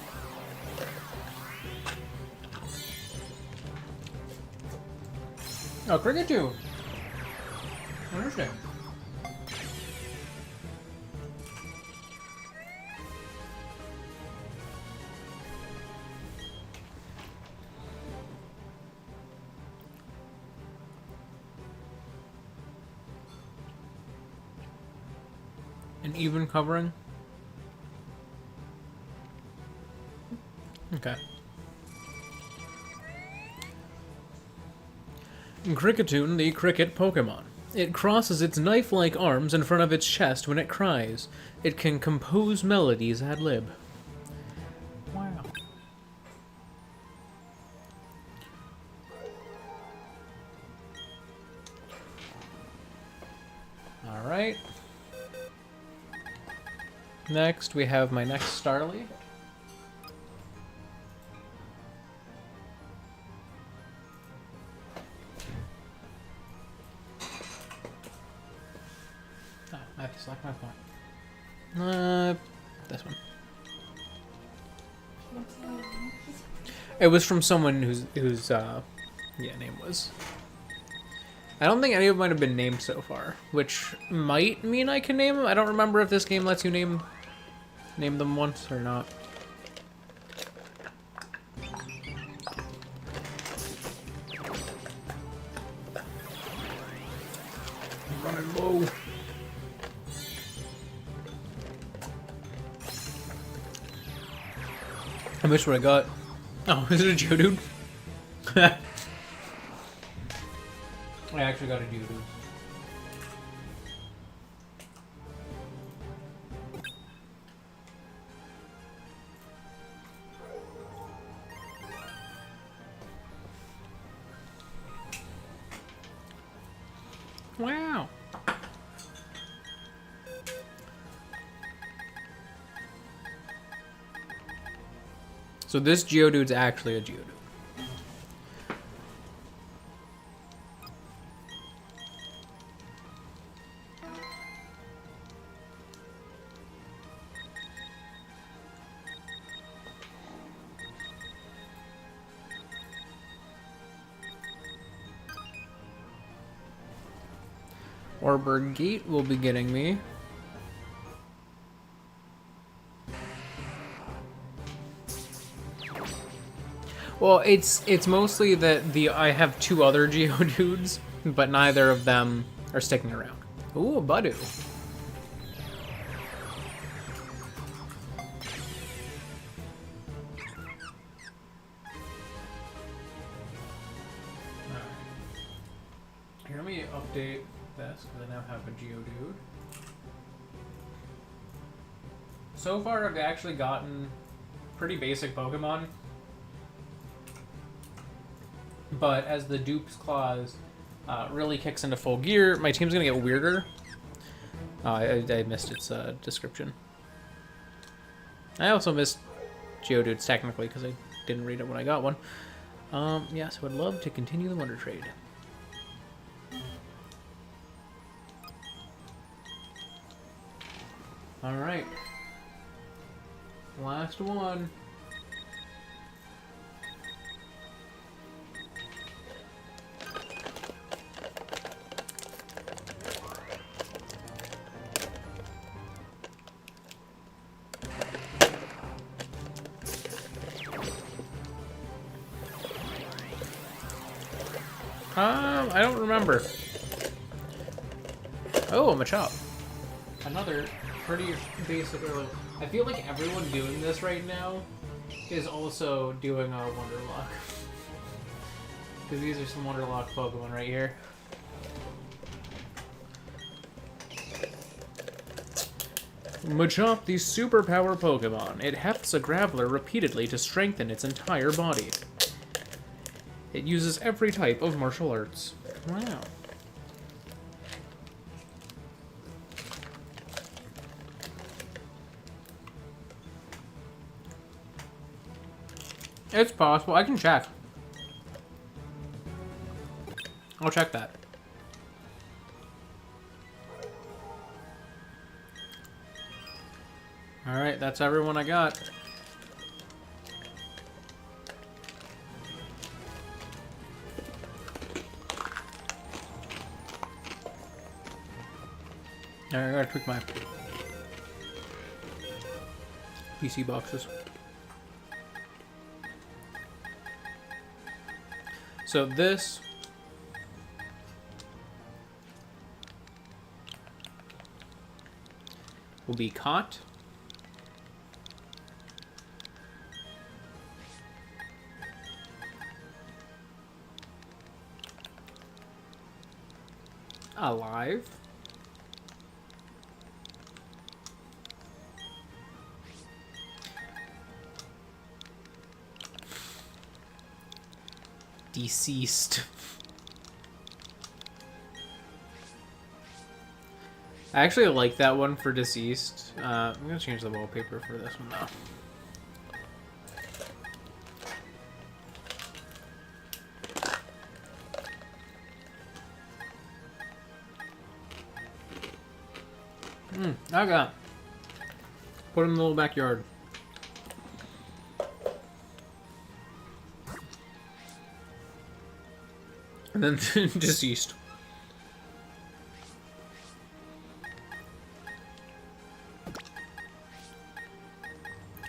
Oh, Cricketoo! Interesting. An even covering? Okay. Cricketune, the cricket Pokemon. It crosses its knife-like arms in front of its chest when it cries. It can compose melodies ad lib. Wow. Alright. Next, we have my next Starly. Oh, I have to select my point. This one. It was from someone whose name was. I don't think any of them might have been named so far, which might mean I can name them. I don't remember if this game lets you name name them once or not? I'm running low. I missed what I got. Oh, is it a Geodude? I actually got a Geodude. Wow. So this Geodude's actually a Geodude. OREBURGH Gate will be getting me. Well, it's mostly that I have two other Geodudes, but neither of them are sticking around. Ooh, a Budu. Here, let me update this, because I now have a Geodude. So far, I've actually gotten pretty basic Pokemon. But as the Dupe's Claws really kicks into full gear, my team's going to get weirder. I missed its description. I also missed Geodudes, technically, because I didn't read it when I got one. Yeah, so I'd love to continue the Wonder Trade. Alright. Last one. I don't remember. Oh, I'm a Machop. Another pretty basic early. I feel like everyone doing this right now is also doing a Wonderlocke. Because these are some Wonderlocke Pokemon right here. Machop, the superpower Pokemon. It hefts a Graveler repeatedly to strengthen its entire body. It uses every type of martial arts. Wow. It's possible. I can check. I'll check that. Alright, that's everyone I got. I gotta tweak my PC boxes. So this will be caught. Alive. Deceased. I actually like that one for deceased. I'm gonna change the wallpaper for this one now. Okay. Put him in the little backyard. And then deceased.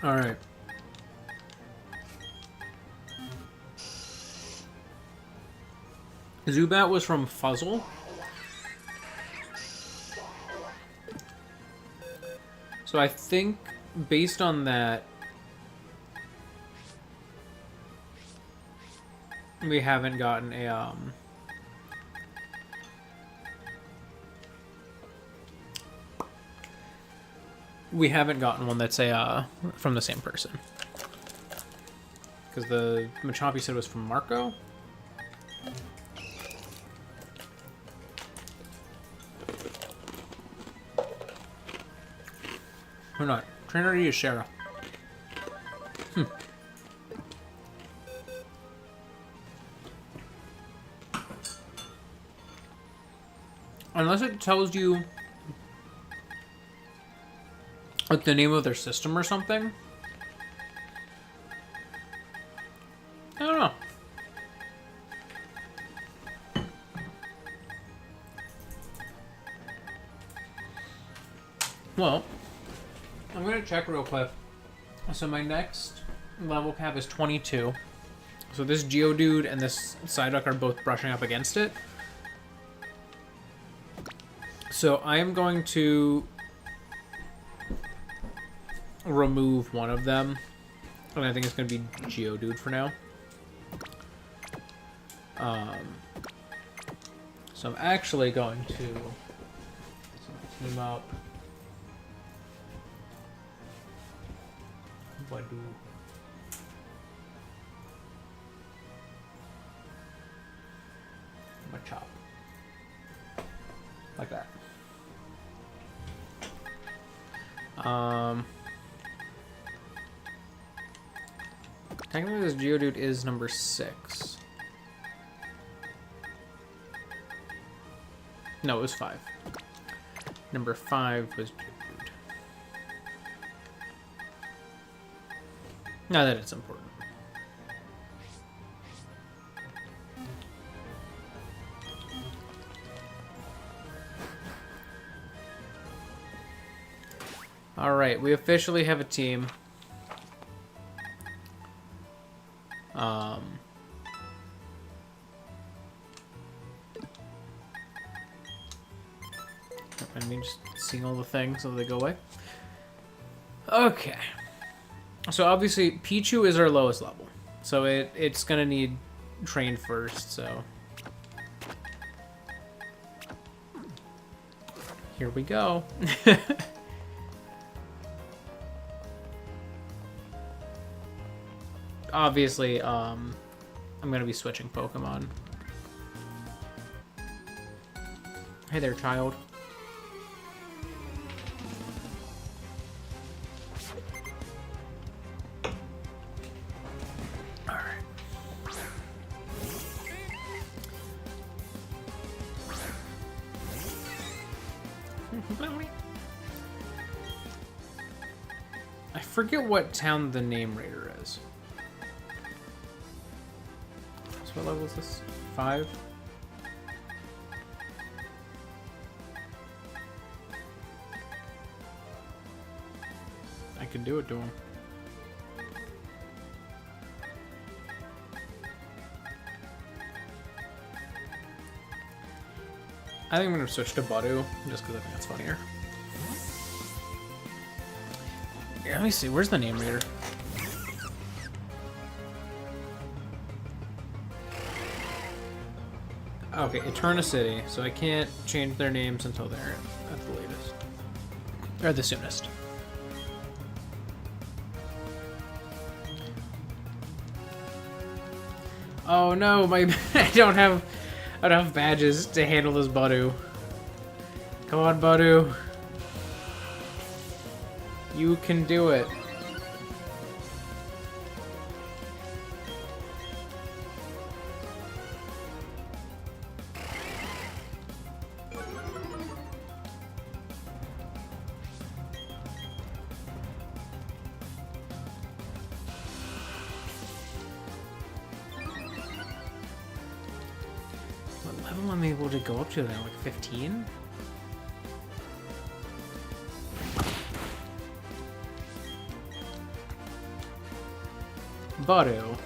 Alright. Zubat was from Fuzzle. So I think, based on that, we haven't gotten a, we haven't gotten one that's a, from the same person. Because the Machamp you said was from Marco? Or not. Trainer to use Shara. Unless it tells you like the name of their system or something. I don't know. Well, I'm gonna check real quick. So my next level cap is 22. So this Geodude and this Psyduck are both brushing up against it. So I am going to remove one of them. And I think it's going to be Geodude for now. So I'm actually going to team up. Badu. Machop. Like that. Technically this Geodude is number 6. No, it was 5. Number 5 was Geodude. Not that it's important. Alright, we officially have a team. I mean, just seeing all the things so they go away. Okay. So obviously, Pichu is our lowest level. So it's gonna need trained first, so. Here we go. Obviously, I'm gonna be switching Pokemon. Hey there, child. Alright. I forget what town the name raider is. What level is this? 5? I can do it to him. I think I'm going to switch to Badu, just because I think that's funnier. Here, let me see, where's the name reader? Okay, Eterna City, so I can't change their names until they're at the latest. Or the soonest. Oh no, my I don't have enough badges to handle this Badu. Come on, Badu. You can do it. I'm able to go up to now, like 15? Budu.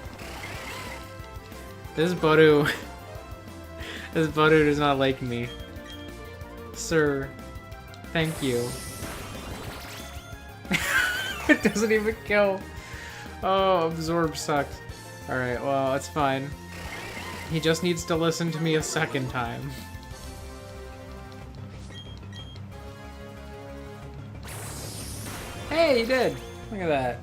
This Budu... This Budu does not like me. Sir, thank you. It doesn't even kill. Oh, absorb sucks. Alright, well, it's fine. He just needs to listen to me a second time. Hey, he did! Look at that.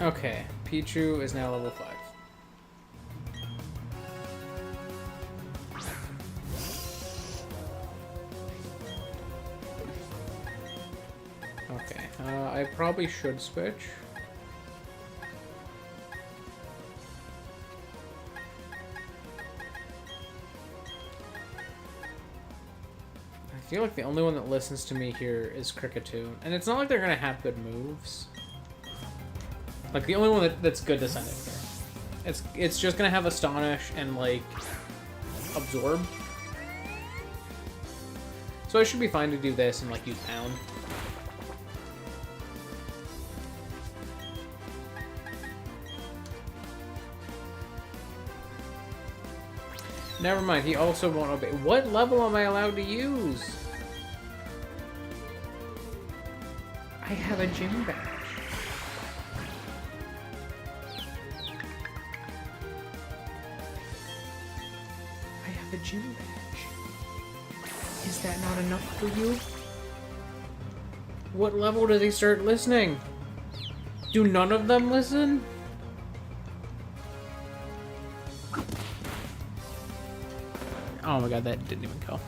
Okay, Pichu is now level 5. Okay, I probably should switch. I feel like the only one that listens to me here is Cricketoo, and it's not like they're gonna have good moves. Like, the only one that's good to send in here. It's just gonna have Astonish and, like, Absorb. So I should be fine to do this and, like, use Pound. Never mind, he also won't obey. What level am I allowed to use? I have a gym badge. I have a gym badge. Is that not enough for you? What level do they start listening? Do none of them listen? Oh my god, that didn't even go.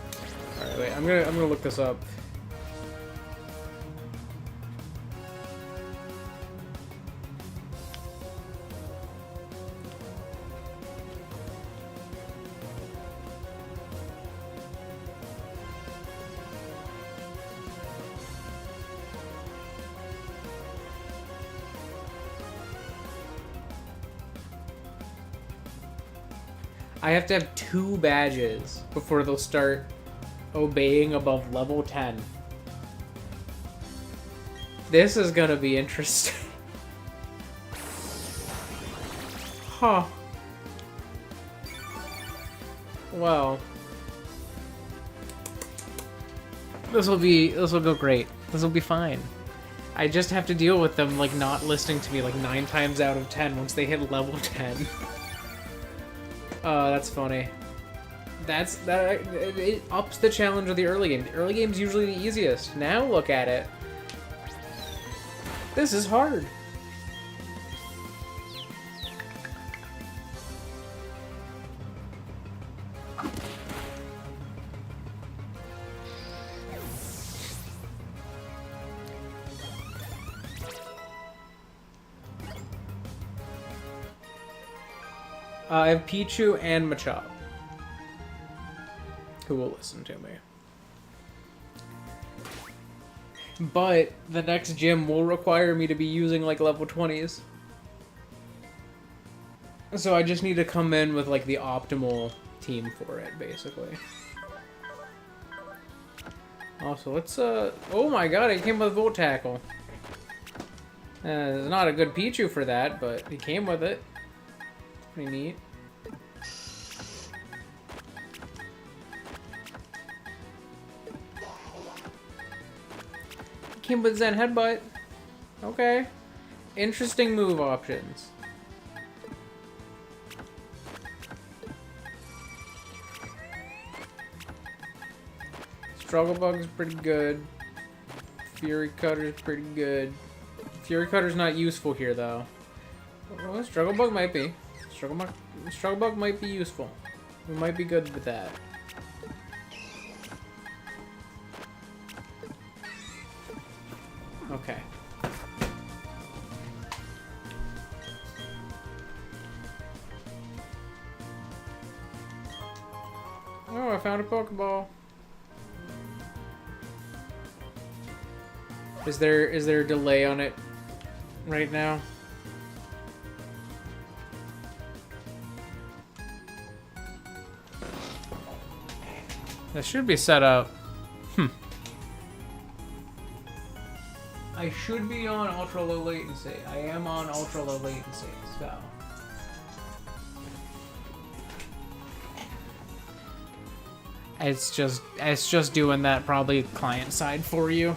Alright, wait, I'm gonna look this up. I have to have 2 badges before they'll start obeying above level 10. This is gonna be interesting. Huh. Well. This will go great. This will be fine. I just have to deal with them, like, not listening to me, like, 9 times out of 10 once they hit level 10. Oh, that's funny. It ups the challenge of the early game. The early game's usually the easiest. Now look at it. This is hard. I have Pichu and Machop, who will listen to me. But the next gym will require me to be using, like, level 20s. So I just need to come in with, like, the optimal team for it, basically. Also, let's, oh my god, he came with Volt Tackle. It's not a good Pichu for that, but he came with it. Pretty neat. Came with Zen Headbutt. Okay. Interesting move options. Struggle Bug's pretty good. Fury Cutter's pretty good. Fury Cutter's not useful here, though. Well, Struggle Bug might be. Struggle Bug might be useful. We might be good with that. Okay. Oh, I found a Pokeball. Is there a delay on it right now? That should be set up. I should be on ultra low latency. I am on ultra low latency, so. It's just doing that probably client side for you.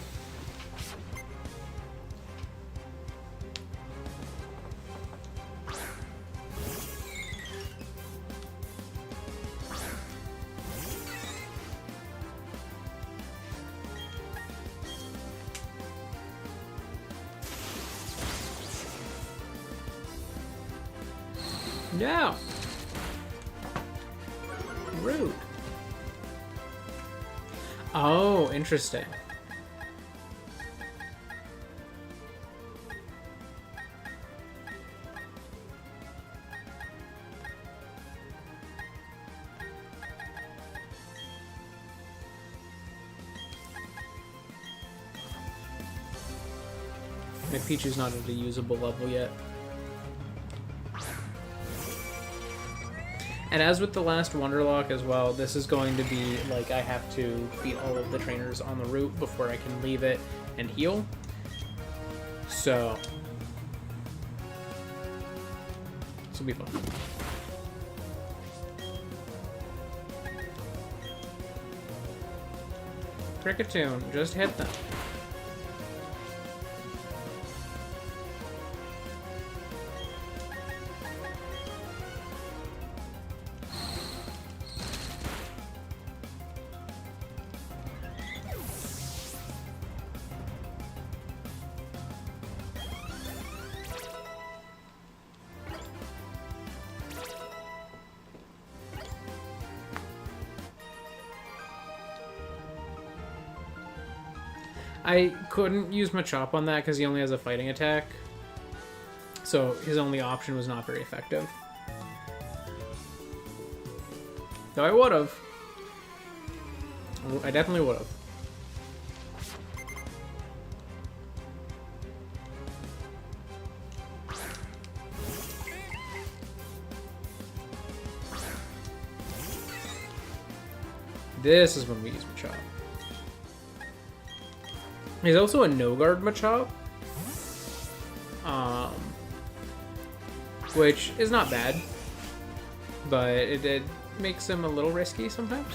Yeah. Rude. Oh, interesting. My Pichu's not at a usable level yet. And as with the last Wonderlocke as well, this is going to be like I have to beat all of the trainers on the route before I can leave it and heal. So this will be fun. Cricketune, just hit them. I couldn't use Machop on that because he only has a fighting attack. So his only option was not very effective. Though I would have. I definitely would have. This is when we use Machop. He's also a no-guard Machop, which is not bad, but it makes him a little risky sometimes.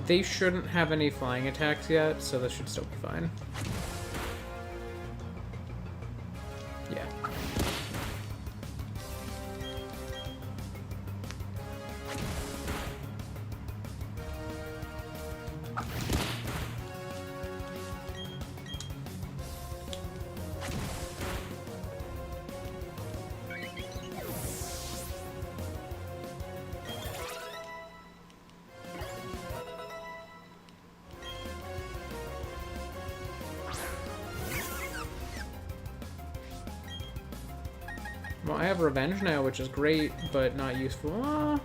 They shouldn't have any flying attacks yet, so this should still be fine. Yeah. Well, I have Revenge now, which is great, but not useful.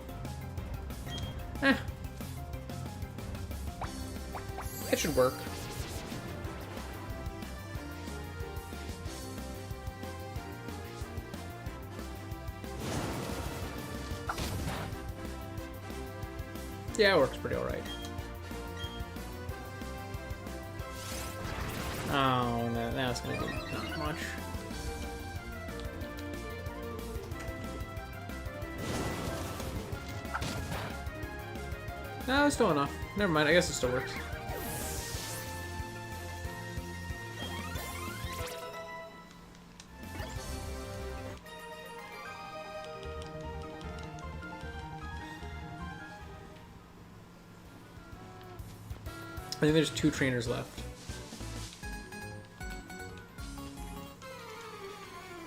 It should work. Yeah, it works pretty alright. Oh, no, that's gonna do not much. No, it's still enough. Never mind, I guess it still works. I think there's 2 trainers left.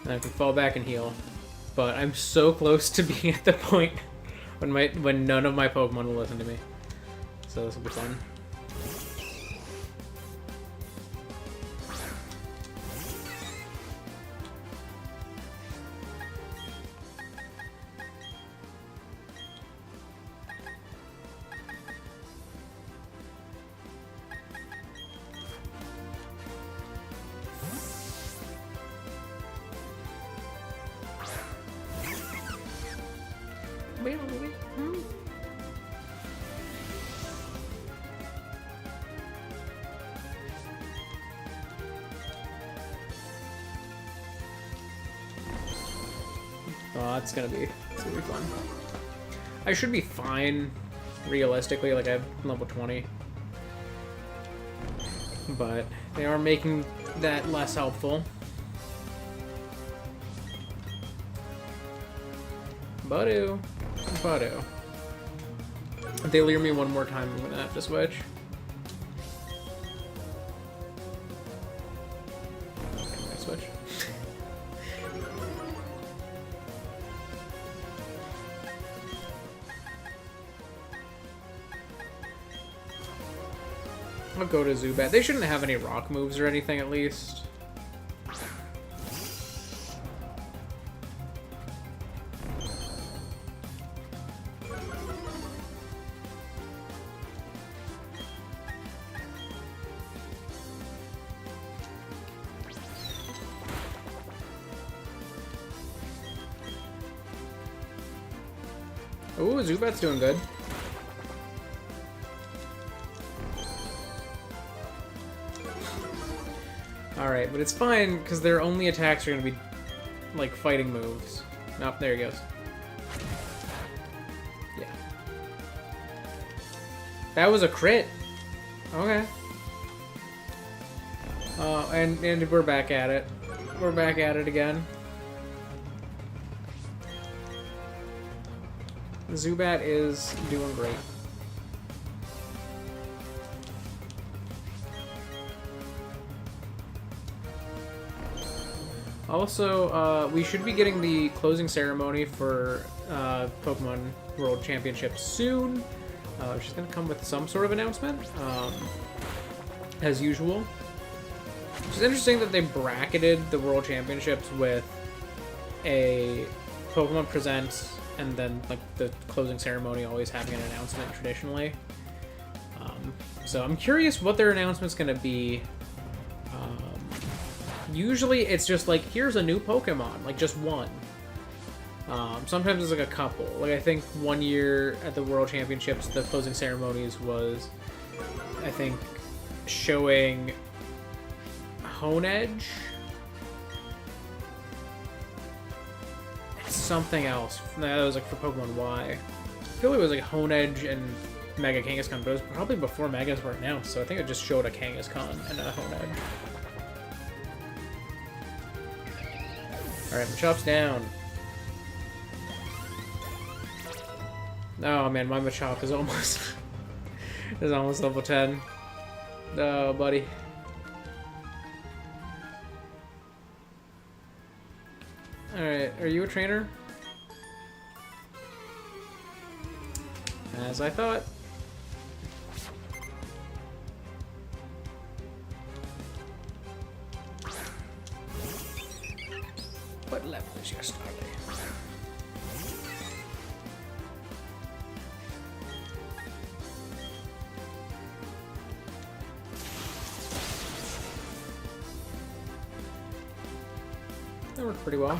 And I can fall back and heal. But I'm so close to being at the point when none of my Pokemon will listen to me. So this will be fun. Bumblebee. Hmm? Oh, it's gonna be fun. I should be fine, realistically, like I have level 20. But they are making that less helpful. Budu. Budu. If they lure me one more time, I'm gonna have to switch. Okay, I switch. I'll go to Zubat. They shouldn't have any rock moves or anything, at least. Ooh, Zubat's doing good. Alright, but it's fine, because their only attacks are going to be, like, fighting moves. Nope, there he goes. Yeah. That was a crit! Okay. And we're back at it. We're back at it again. Zubat is doing great. Also, we should be getting the closing ceremony for Pokemon World Championship soon. Which is going to come with some sort of announcement, as usual. It's interesting that they bracketed the World Championships with a Pokemon Presents and then like the closing ceremony always having an announcement traditionally. So I'm curious what their announcement's going to be. Usually it's just like, here's a new Pokemon, like just one. Sometimes it's like a couple. Like I think one year at the World Championships, the closing ceremonies was, I think, showing Honedge. Something else. That was like for Pokemon Y. I feel like it was like Honedge and Mega Kangaskhan, but it was probably before Megas were announced, so I think it just showed a Kangaskhan and a Honedge. Alright, Machops down. Oh man, my Machop is almost level 10. Oh, buddy. Alright, are you a trainer? As I thought. What level is your Starly? That worked pretty well.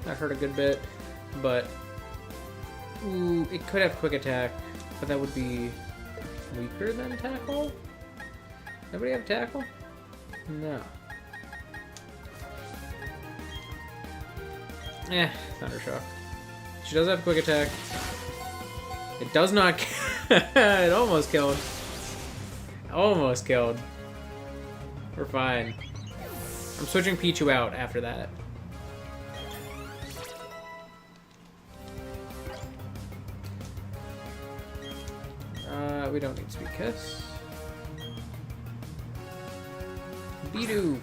That hurt a good bit, but ooh, it could have quick attack, but that would be weaker than tackle. Nobody have tackle? No. Thundershock. She does have quick attack. It does not. It almost killed. Almost killed. We're fine. I'm switching Pichu out after that. We don't need Sweet Kiss. Bidoof.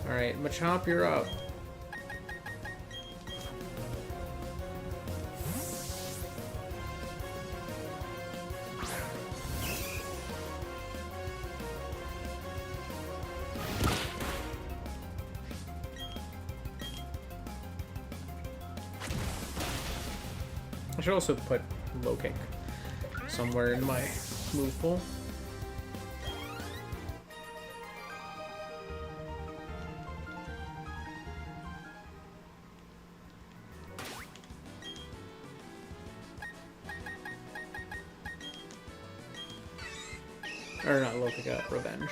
Alright, Machop, you're up. I should also put Low Kick somewhere in my move pool. Or not Lokica, Revenge.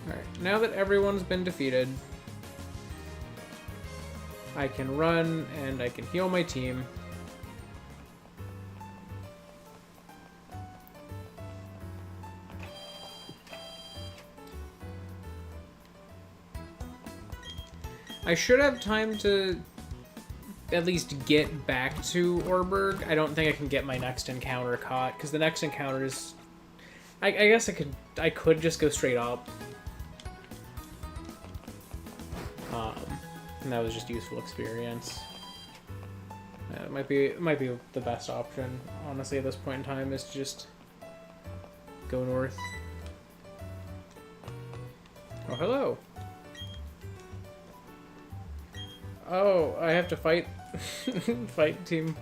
Alright, now that everyone's been defeated, I can run and I can heal my team. I should have time to at least get back to OREBURGH. I don't think I can get my next encounter caught, because the next encounter is... I guess I could just go straight up. And that was just useful experience. It might be the best option, honestly, at this point in time, is to just go north. Oh, hello. Oh, I have to fight fight Team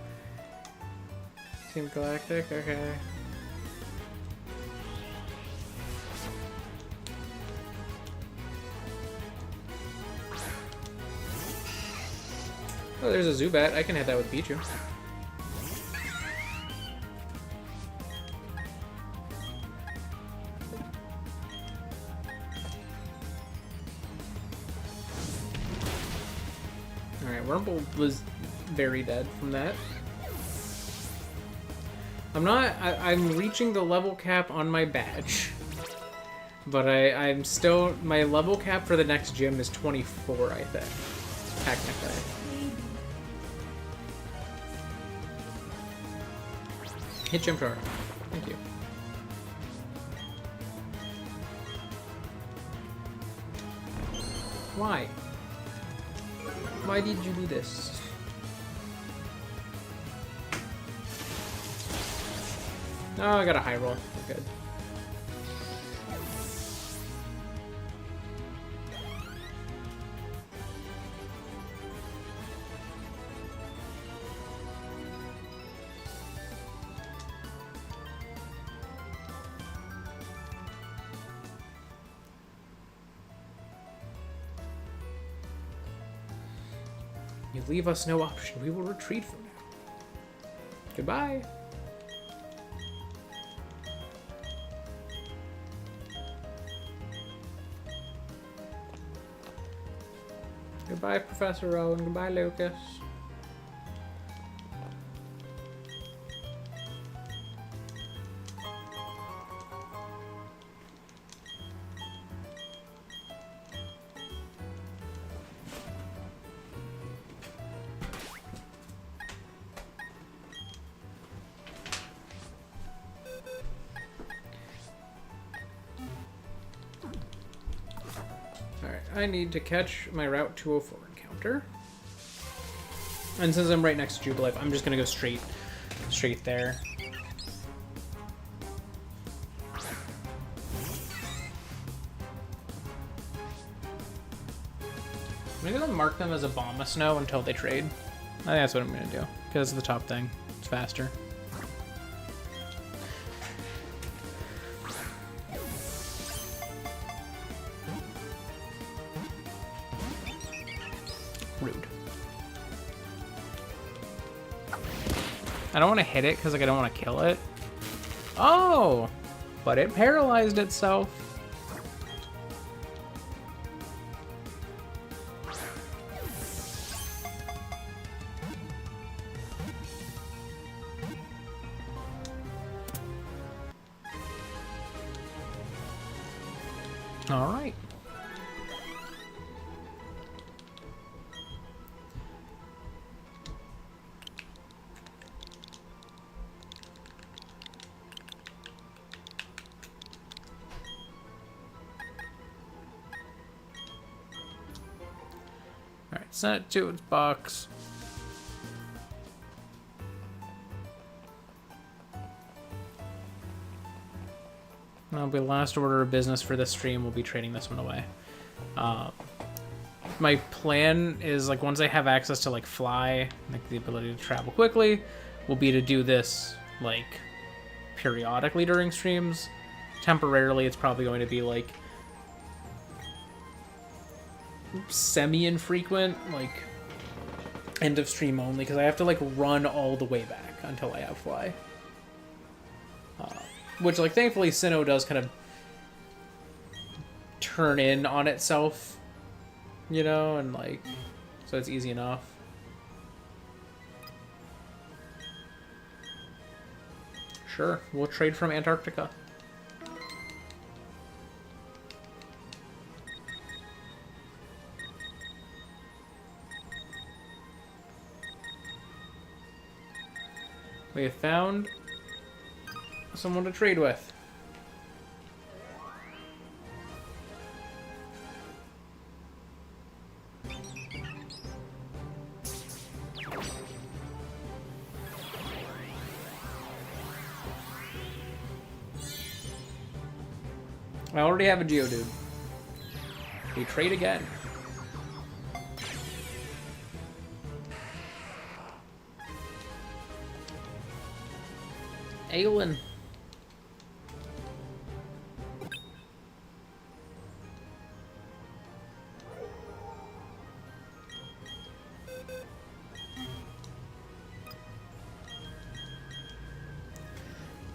Galactic? Okay. Oh, there's a Zubat. I can hit that with Pichu. Alright, Wurmple was very dead from that. I'm reaching the level cap on my badge. But I'm still, my level cap for the next gym is 24, I think. Technically. Hit jump car. Thank you. Why? Why did you do this? Oh, I got a high roll. We're good. You leave us no option. We will retreat from now. Goodbye. Goodbye, Professor Rowan. Goodbye, Lucas. I need to catch my Route 204 encounter. And since I'm right next to Jubilife, I'm just gonna go straight there. I'm gonna mark them as a Abomasnow until they trade. I think that's what I'm gonna do, because it's the top thing. It's faster. Rude. I don't want to hit it because like I don't want to kill it. Oh, but it paralyzed itself. All right. Alright, send it to its box. That'll be the last order of business for this stream. We'll be trading this one away. My plan is, like, once I have access to, like, fly, like, the ability to travel quickly, will be to do this, like, periodically during streams. Temporarily, it's probably going to be, like, semi-infrequent, like, end of stream only, because I have to, like, run all the way back until I have fly. Which, like, thankfully Sinnoh does kind of turn in on itself, you know, and, like, so it's easy enough. Sure, we'll trade from Antarctica. We have found someone to trade with. I already have a Geodude. We trade again. Aylin.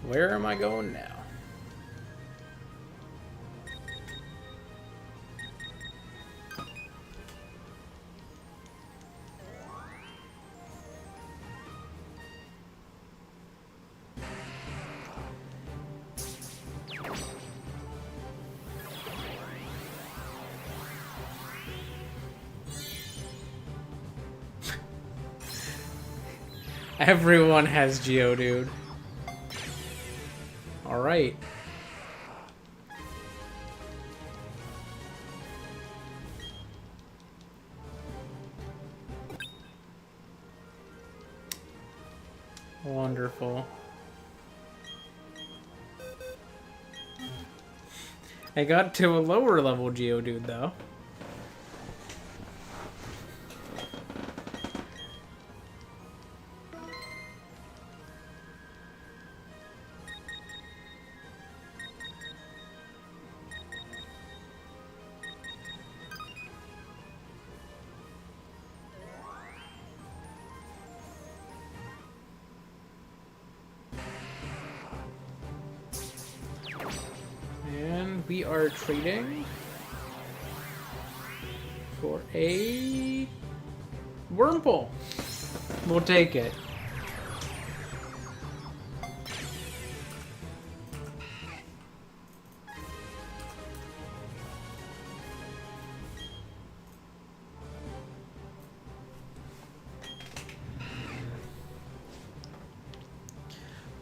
Where am I going now? Everyone has Geodude. Alright. Wonderful. I got to a lower level Geodude though. We are trading for a Wurmple. We'll take it.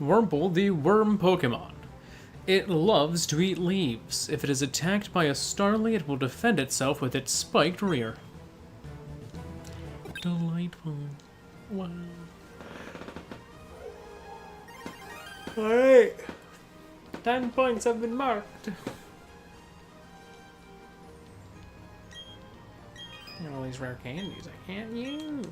Wurmple, the worm Pokemon. It loves to eat leaves. If it is attacked by a Starly, it will defend itself with its spiked rear. Delightful. Wow. Alright. 10 points have been marked. And all these rare candies I can't use.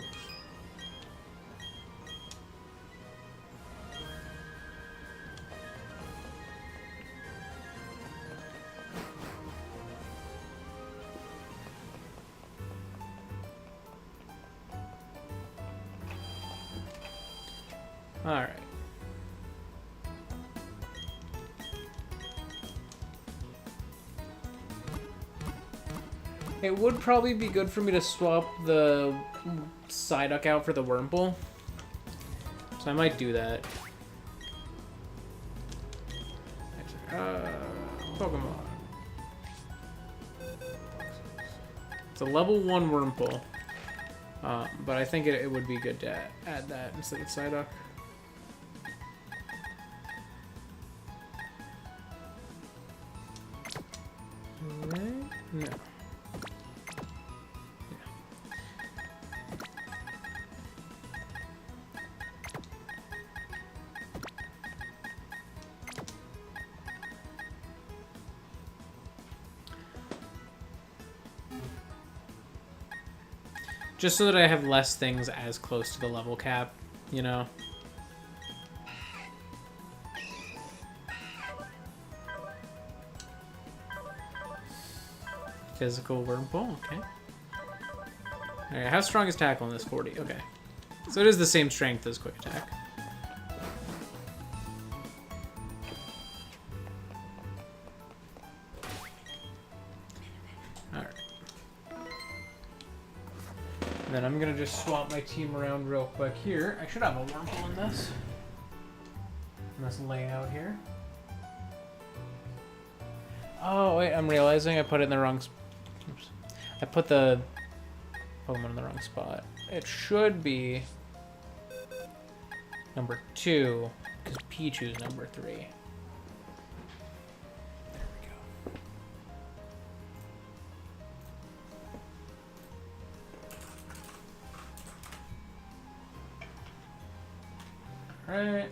Alright. It would probably be good for me to swap the Psyduck out for the Wurmple. So I might do that. Pokemon. It's a level 1 Wurmple. But I think it would be good to add that instead of Psyduck. No. Just so that I have less things as close to the level cap, you know? Physical Wurmple, okay. Alright, how strong is tackle in this? 40. Okay. So it is the same strength as quick attack. Alright. Then I'm gonna just swap my team around real quick here. I should have a wormhole in this. In this layout here. Oh, wait, I'm realizing I put it in the wrong... Oops. I put the Pokemon in the wrong spot. It should be number 2, because Pichu's number 3. There we go. Alright.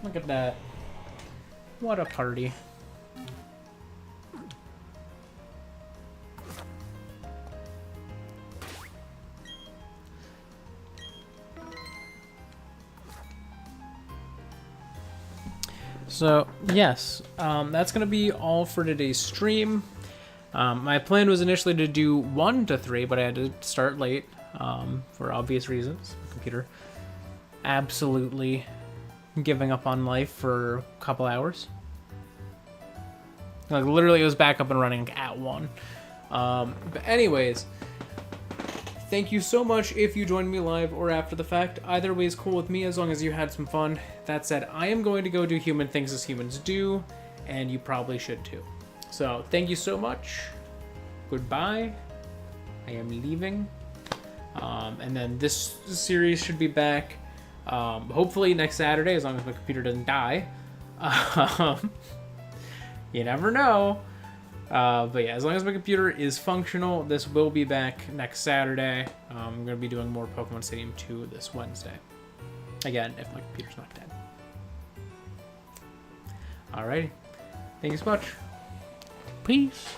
Look at that. What a party. So, yes, that's going to be all for today's stream. My plan was initially to do 1 to 3, but I had to start late for obvious reasons. My computer absolutely giving up on life for a couple hours. Like, literally, it was back up and running at 1. But anyways, thank you so much if you joined me live or after the fact. Either way is cool with me as long as you had some fun. That said, I am going to go do human things as humans do, and you probably should too. So, thank you so much. Goodbye. I am leaving. And then this series should be back hopefully next Saturday, as long as my computer doesn't die. You never know. But yeah, as long as my computer is functional, this will be back next Saturday. I'm going to be doing more Pokemon Stadium 2 this Wednesday. Again, if my computer's not dead. Alrighty. Thank you so much. Peace.